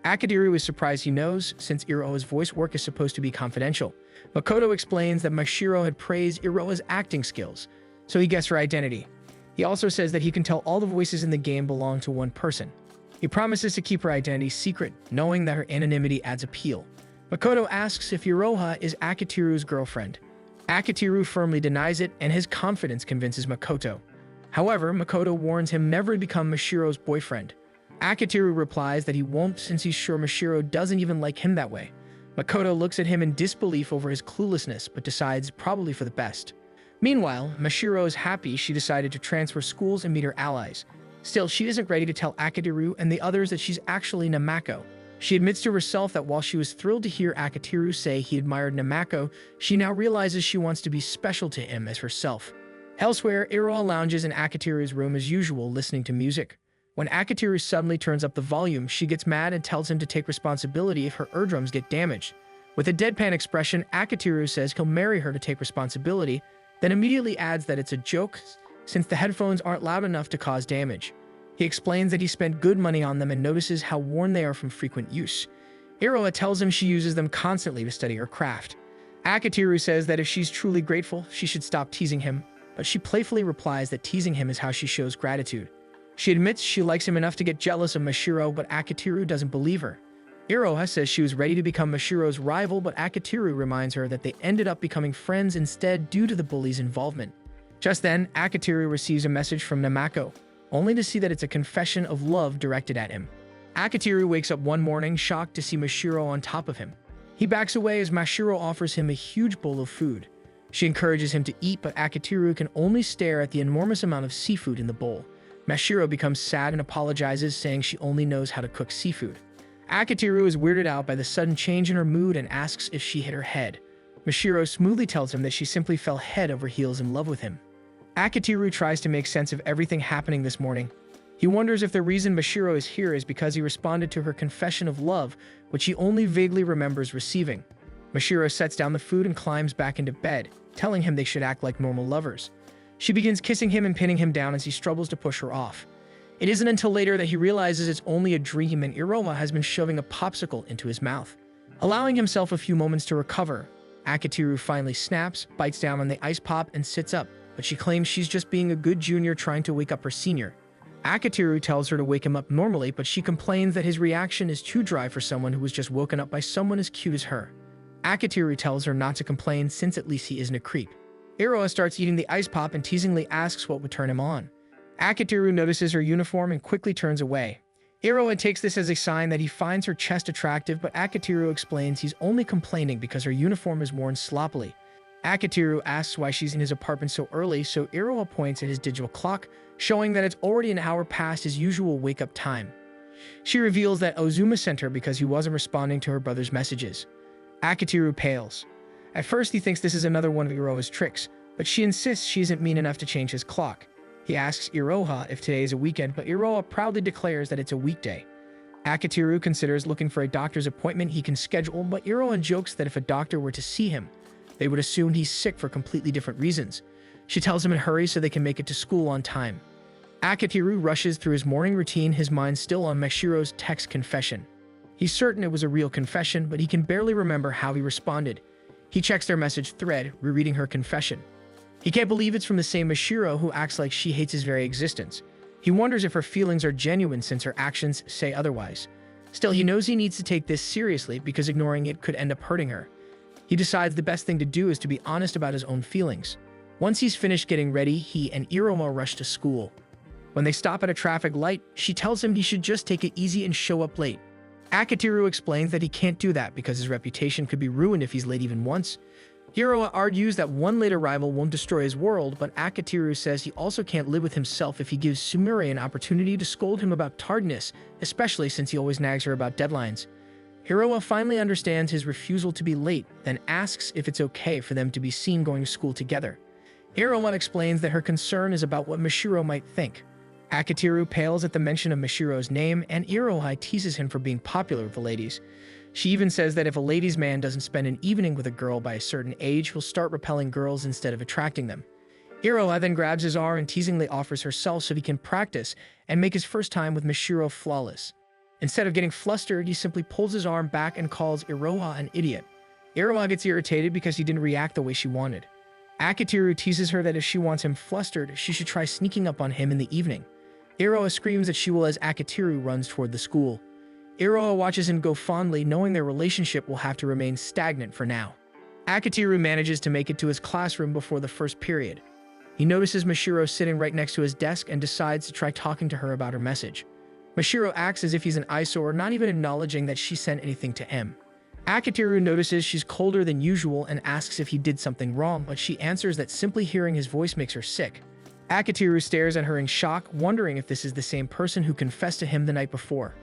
Akitiru is surprised he knows, since Iroha's voice work is supposed to be confidential. Makoto explains that Mashiro had praised Iroha's acting skills, so he guessed her identity. He also says that he can tell all the voices in the game belong to one person. He promises to keep her identity secret, knowing that her anonymity adds appeal. Makoto asks if Iroha is Akitiru's girlfriend. Akitiru firmly denies it, and his confidence convinces Makoto. However, Makoto warns him never to become Mashiro's boyfriend. Akitiru replies that he won't since he's sure Mashiro doesn't even like him that way. Makoto looks at him in disbelief over his cluelessness, but decides probably for the best. Meanwhile, Mashiro is happy she decided to transfer schools and meet her allies. Still, she isn't ready to tell Akitiru and the others that she's actually Namako. She admits to herself that while she was thrilled to hear Akitiru say he admired Namako, she now realizes she wants to be special to him as herself. Elsewhere, Iroha lounges in Akitiru's room as usual, listening to music. When Akitiru suddenly turns up the volume, she gets mad and tells him to take responsibility if her eardrums get damaged. With a deadpan expression, Akitiru says he'll marry her to take responsibility, then immediately adds that it's a joke since the headphones aren't loud enough to cause damage. He explains that he spent good money on them and notices how worn they are from frequent use. Iroha tells him she uses them constantly to study her craft. Akitiru says that if she's truly grateful, she should stop teasing him, but she playfully replies that teasing him is how she shows gratitude. She admits she likes him enough to get jealous of Mashiro, but Akitiru doesn't believe her. Iroha says she was ready to become Mashiro's rival, but Akitiru reminds her that they ended up becoming friends instead due to the bullies' involvement. Just then, Akitiru receives a message from Namako, only to see that it's a confession of love directed at him. Akitiru wakes up one morning shocked to see Mashiro on top of him. He backs away as Mashiro offers him a huge bowl of food. She encourages him to eat, but Akitiru can only stare at the enormous amount of seafood in the bowl. Mashiro becomes sad and apologizes, saying she only knows how to cook seafood. Akitiru is weirded out by the sudden change in her mood and asks if she hit her head. Mashiro smoothly tells him that she simply fell head over heels in love with him. Akitiru tries to make sense of everything happening this morning. He wonders if the reason Mashiro is here is because he responded to her confession of love, which he only vaguely remembers receiving. Mashiro sets down the food and climbs back into bed, telling him they should act like normal lovers. She begins kissing him and pinning him down as he struggles to push her off. It isn't until later that he realizes it's only a dream and Iroha has been shoving a popsicle into his mouth. Allowing himself a few moments to recover, Akitiru finally snaps, bites down on the ice pop, and sits up, but she claims she's just being a good junior trying to wake up her senior. Akitiru tells her to wake him up normally, but she complains that his reaction is too dry for someone who was just woken up by someone as cute as her. Akitiru tells her not to complain since at least he isn't a creep. Iroha starts eating the ice pop and teasingly asks what would turn him on. Akitiru notices her uniform and quickly turns away. Iroha takes this as a sign that he finds her chest attractive, but Akitiru explains he's only complaining because her uniform is worn sloppily. Akitiru asks why she's in his apartment so early, so Iroha points at his digital clock, showing that it's already an hour past his usual wake-up time. She reveals that Ozuma sent her because he wasn't responding to her brother's messages. Akitiru pales. At first, he thinks this is another one of Iroha's tricks, but she insists she isn't mean enough to change his clock. He asks Iroha if today is a weekend, but Iroha proudly declares that it's a weekday. Akitiru considers looking for a doctor's appointment he can schedule, but Iroha jokes that if a doctor were to see him, They would assume he's sick for completely different reasons. She tells him in a hurry so they can make it to school on time. Akitiru rushes through his morning routine, his mind still on Mashiro's text confession. He's certain it was a real confession, but he can barely remember how he responded. He checks their message thread, rereading her confession. He can't believe it's from the same Mashiro who acts like she hates his very existence. He wonders if her feelings are genuine since her actions say otherwise. Still, he knows he needs to take this seriously because ignoring it could end up hurting her. He decides the best thing to do is to be honest about his own feelings. Once he's finished getting ready, he and Iroma rush to school. When they stop at a traffic light, she tells him he should just take it easy and show up late. Akitiru explains that he can't do that because his reputation could be ruined if he's late even once. Hiroa argues that one late arrival won't destroy his world, but Akitiru says he also can't live with himself if he gives Sumire an opportunity to scold him about tardiness, especially since he always nags her about deadlines. Hiroa finally understands his refusal to be late, then asks if it's okay for them to be seen going to school together. Hiroa explains that her concern is about what Mashiro might think. Akitiru pales at the mention of Mashiro's name, and Iroha teases him for being popular with the ladies. She even says that if a ladies' man doesn't spend an evening with a girl by a certain age, he'll start repelling girls instead of attracting them. Iroha then grabs his arm and teasingly offers herself so he can practice and make his first time with Mashiro flawless. Instead of getting flustered, he simply pulls his arm back and calls Iroha an idiot. Iroha gets irritated because he didn't react the way she wanted. Akitiru teases her that if she wants him flustered, she should try sneaking up on him in the evening. Iroha screams that she will as Akitiru runs toward the school. Iroha watches him go fondly, knowing their relationship will have to remain stagnant for now. Akitiru manages to make it to his classroom before the first period. He notices Mashiro sitting right next to his desk and decides to try talking to her about her message. Mashiro acts as if he's an eyesore, not even acknowledging that she sent anything to him. Akitiru notices she's colder than usual and asks if he did something wrong, but she answers that simply hearing his voice makes her sick. Akitiru stares at her in shock, wondering if this is the same person who confessed to him the night before.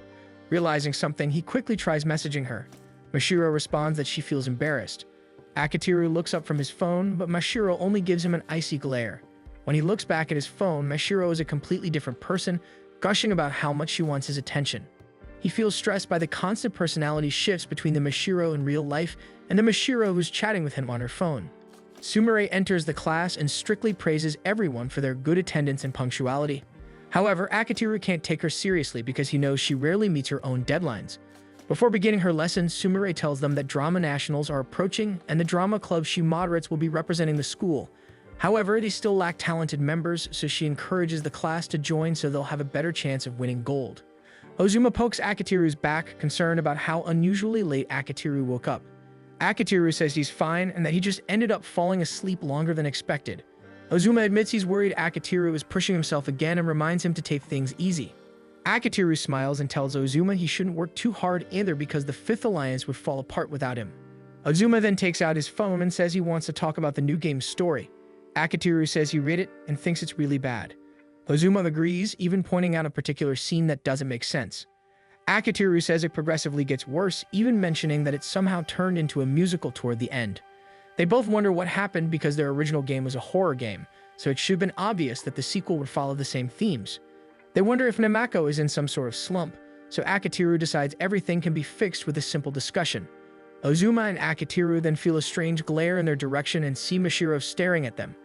Realizing something, he quickly tries messaging her. Mashiro responds that she feels embarrassed. Akitiru looks up from his phone, but Mashiro only gives him an icy glare. When he looks back at his phone, Mashiro is a completely different person, gushing about how much she wants his attention. He feels stressed by the constant personality shifts between the Mashiro in real life and the Mashiro who's chatting with him on her phone. Sumire enters the class and strictly praises everyone for their good attendance and punctuality. However, Akitiru can't take her seriously because he knows she rarely meets her own deadlines. Before beginning her lesson, Sumire tells them that drama nationals are approaching and the drama club she moderates will be representing the school. However, they still lack talented members, so she encourages the class to join so they'll have a better chance of winning gold. Ozuma pokes Akitiru's back, concerned about how unusually late Akitiru woke up. Akitiru says he's fine and that he just ended up falling asleep longer than expected. Ozuma admits he's worried Akitiru is pushing himself again and reminds him to take things easy. Akitiru smiles and tells Ozuma he shouldn't work too hard either because the Fifth Alliance would fall apart without him. Ozuma then takes out his phone and says he wants to talk about the new game's story. Akitiru says he read it and thinks it's really bad. Ozuma agrees, even pointing out a particular scene that doesn't make sense. Akitiru says it progressively gets worse, even mentioning that it somehow turned into a musical toward the end. They both wonder what happened because their original game was a horror game, so it should have been obvious that the sequel would follow the same themes. They wonder if Namako is in some sort of slump, so Akitiru decides everything can be fixed with a simple discussion. Ozuma and Akitiru then feel a strange glare in their direction and see Mashiro staring at them.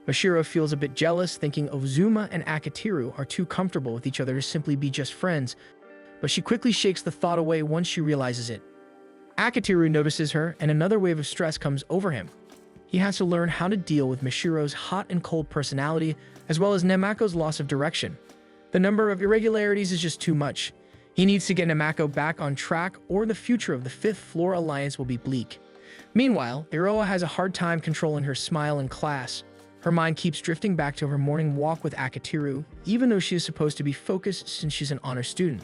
Mashiro feels a bit jealous, thinking Ozuma and Akitiru are too comfortable with each other to simply be just friends, but she quickly shakes the thought away once she realizes it. Akitiru notices her, and another wave of stress comes over him. He has to learn how to deal with Mashiro's hot and cold personality, as well as Nemako's loss of direction. The number of irregularities is just too much. He needs to get Nemako back on track, or the future of the Fifth Floor Alliance will be bleak. Meanwhile, Iroha has a hard time controlling her smile in class. Her mind keeps drifting back to her morning walk with Akitiru, even though she is supposed to be focused since she's an honor student.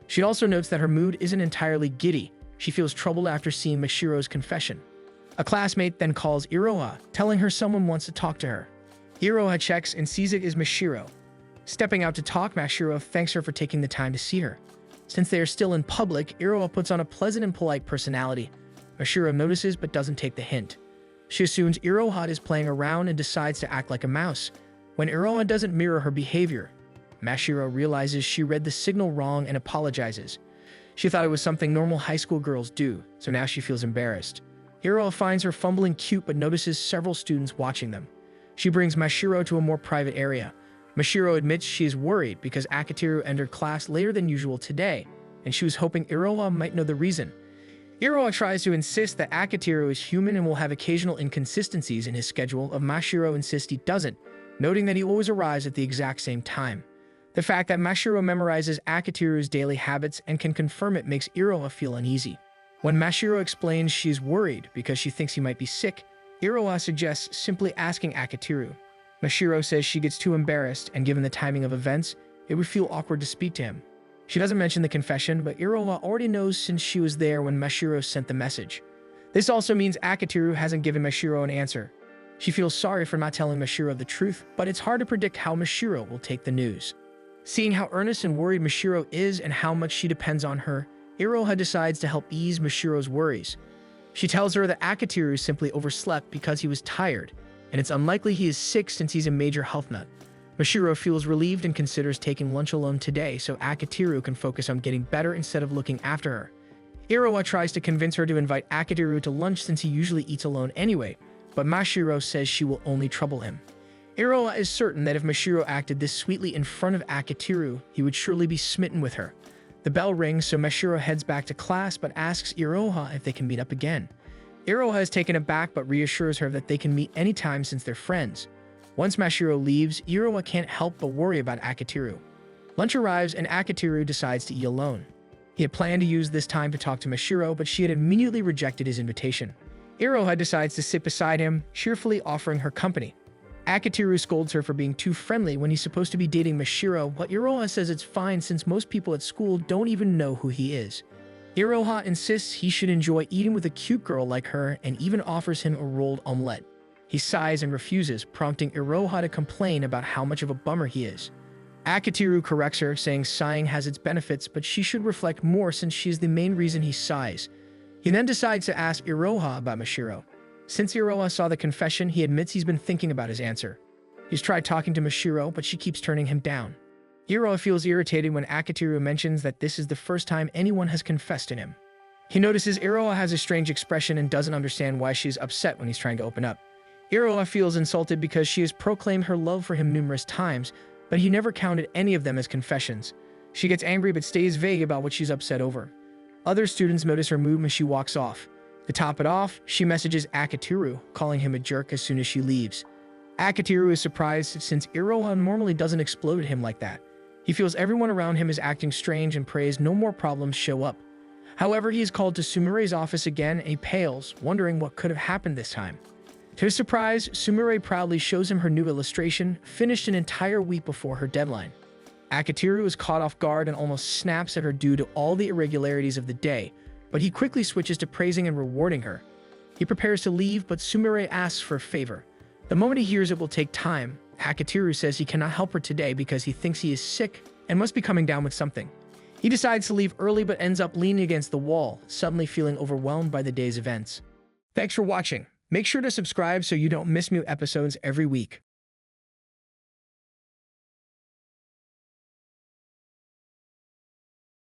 She also notes that her mood isn't entirely giddy. She feels troubled after seeing Mashiro's confession. A classmate then calls Iroha, telling her someone wants to talk to her. Iroha checks and sees it is Mashiro. Stepping out to talk, Mashiro thanks her for taking the time to see her. Since they are still in public, Iroha puts on a pleasant and polite personality. Mashiro notices but doesn't take the hint. She assumes Iroha is playing around and decides to act like a mouse. When Iroha doesn't mirror her behavior, Mashiro realizes she read the signal wrong and apologizes. She thought it was something normal high school girls do, so now she feels embarrassed. Iroha finds her fumbling cute but notices several students watching them. She brings Mashiro to a more private area. Mashiro admits she is worried because Akiteru entered class later than usual today, and she was hoping Iroha might know the reason. Iroha tries to insist that Akiteru is human and will have occasional inconsistencies in his schedule, but Mashiro insists he doesn't, noting that he always arrives at the exact same time. The fact that Mashiro memorizes Akiteru's daily habits and can confirm it makes Iroha feel uneasy. When Mashiro explains she is worried because she thinks he might be sick, Iroha suggests simply asking Akiteru. Mashiro says she gets too embarrassed, and given the timing of events, it would feel awkward to speak to him. She doesn't mention the confession, but Iroha already knows since she was there when Mashiro sent the message. This also means Akiteru hasn't given Mashiro an answer. She feels sorry for not telling Mashiro the truth, but it's hard to predict how Mashiro will take the news. Seeing how earnest and worried Mashiro is and how much she depends on her, Iroha decides to help ease Mashiro's worries. She tells her that Akiteru simply overslept because he was tired, and it's unlikely he is sick since he's a major health nut. Mashiro feels relieved and considers taking lunch alone today so Akiteru can focus on getting better instead of looking after her. Iroha tries to convince her to invite Akiteru to lunch since he usually eats alone anyway, but Mashiro says she will only trouble him. Iroha is certain that if Mashiro acted this sweetly in front of Akiteru, he would surely be smitten with her. The bell rings, so Mashiro heads back to class but asks Iroha if they can meet up again. Iroha is taken aback but reassures her that they can meet anytime since they're friends. Once Mashiro leaves, Iroha can't help but worry about Akiteru. Lunch arrives and Akiteru decides to eat alone. He had planned to use this time to talk to Mashiro, but she had immediately rejected his invitation. Iroha decides to sit beside him, cheerfully offering her company. Akiteru scolds her for being too friendly when he's supposed to be dating Mashiro, but Iroha says it's fine since most people at school don't even know who he is. Iroha insists he should enjoy eating with a cute girl like her and even offers him a rolled omelette. He sighs and refuses, prompting Iroha to complain about how much of a bummer he is. Akiteru corrects her, saying sighing has its benefits, but she should reflect more since she is the main reason he sighs. He then decides to ask Iroha about Mashiro. Since Iroha saw the confession, he admits he's been thinking about his answer. He's tried talking to Mashiro, but she keeps turning him down. Iroha feels irritated when Akiteru mentions that this is the first time anyone has confessed to him. He notices Iroha has a strange expression and doesn't understand why she's upset when he's trying to open up. Iroha feels insulted because she has proclaimed her love for him numerous times, but he never counted any of them as confessions. She gets angry but stays vague about what she's upset over. Other students notice her mood when she walks off. To top it off, she messages Akiteru, calling him a jerk as soon as she leaves. Akiteru is surprised since Iroha normally doesn't explode at him like that. He feels everyone around him is acting strange and prays no more problems show up. However, he is called to Sumire's office again and he pales, wondering what could have happened this time. To his surprise, Sumire proudly shows him her new illustration, finished an entire week before her deadline. Akiteru is caught off guard and almost snaps at her due to all the irregularities of the day, but he quickly switches to praising and rewarding her. He prepares to leave, but Sumire asks for a favor. The moment he hears it will take time, Akiteru says he cannot help her today because he thinks he is sick and must be coming down with something. He decides to leave early but ends up leaning against the wall, suddenly feeling overwhelmed by the day's events. Thanks for watching. Make sure to subscribe so you don't miss new episodes every week.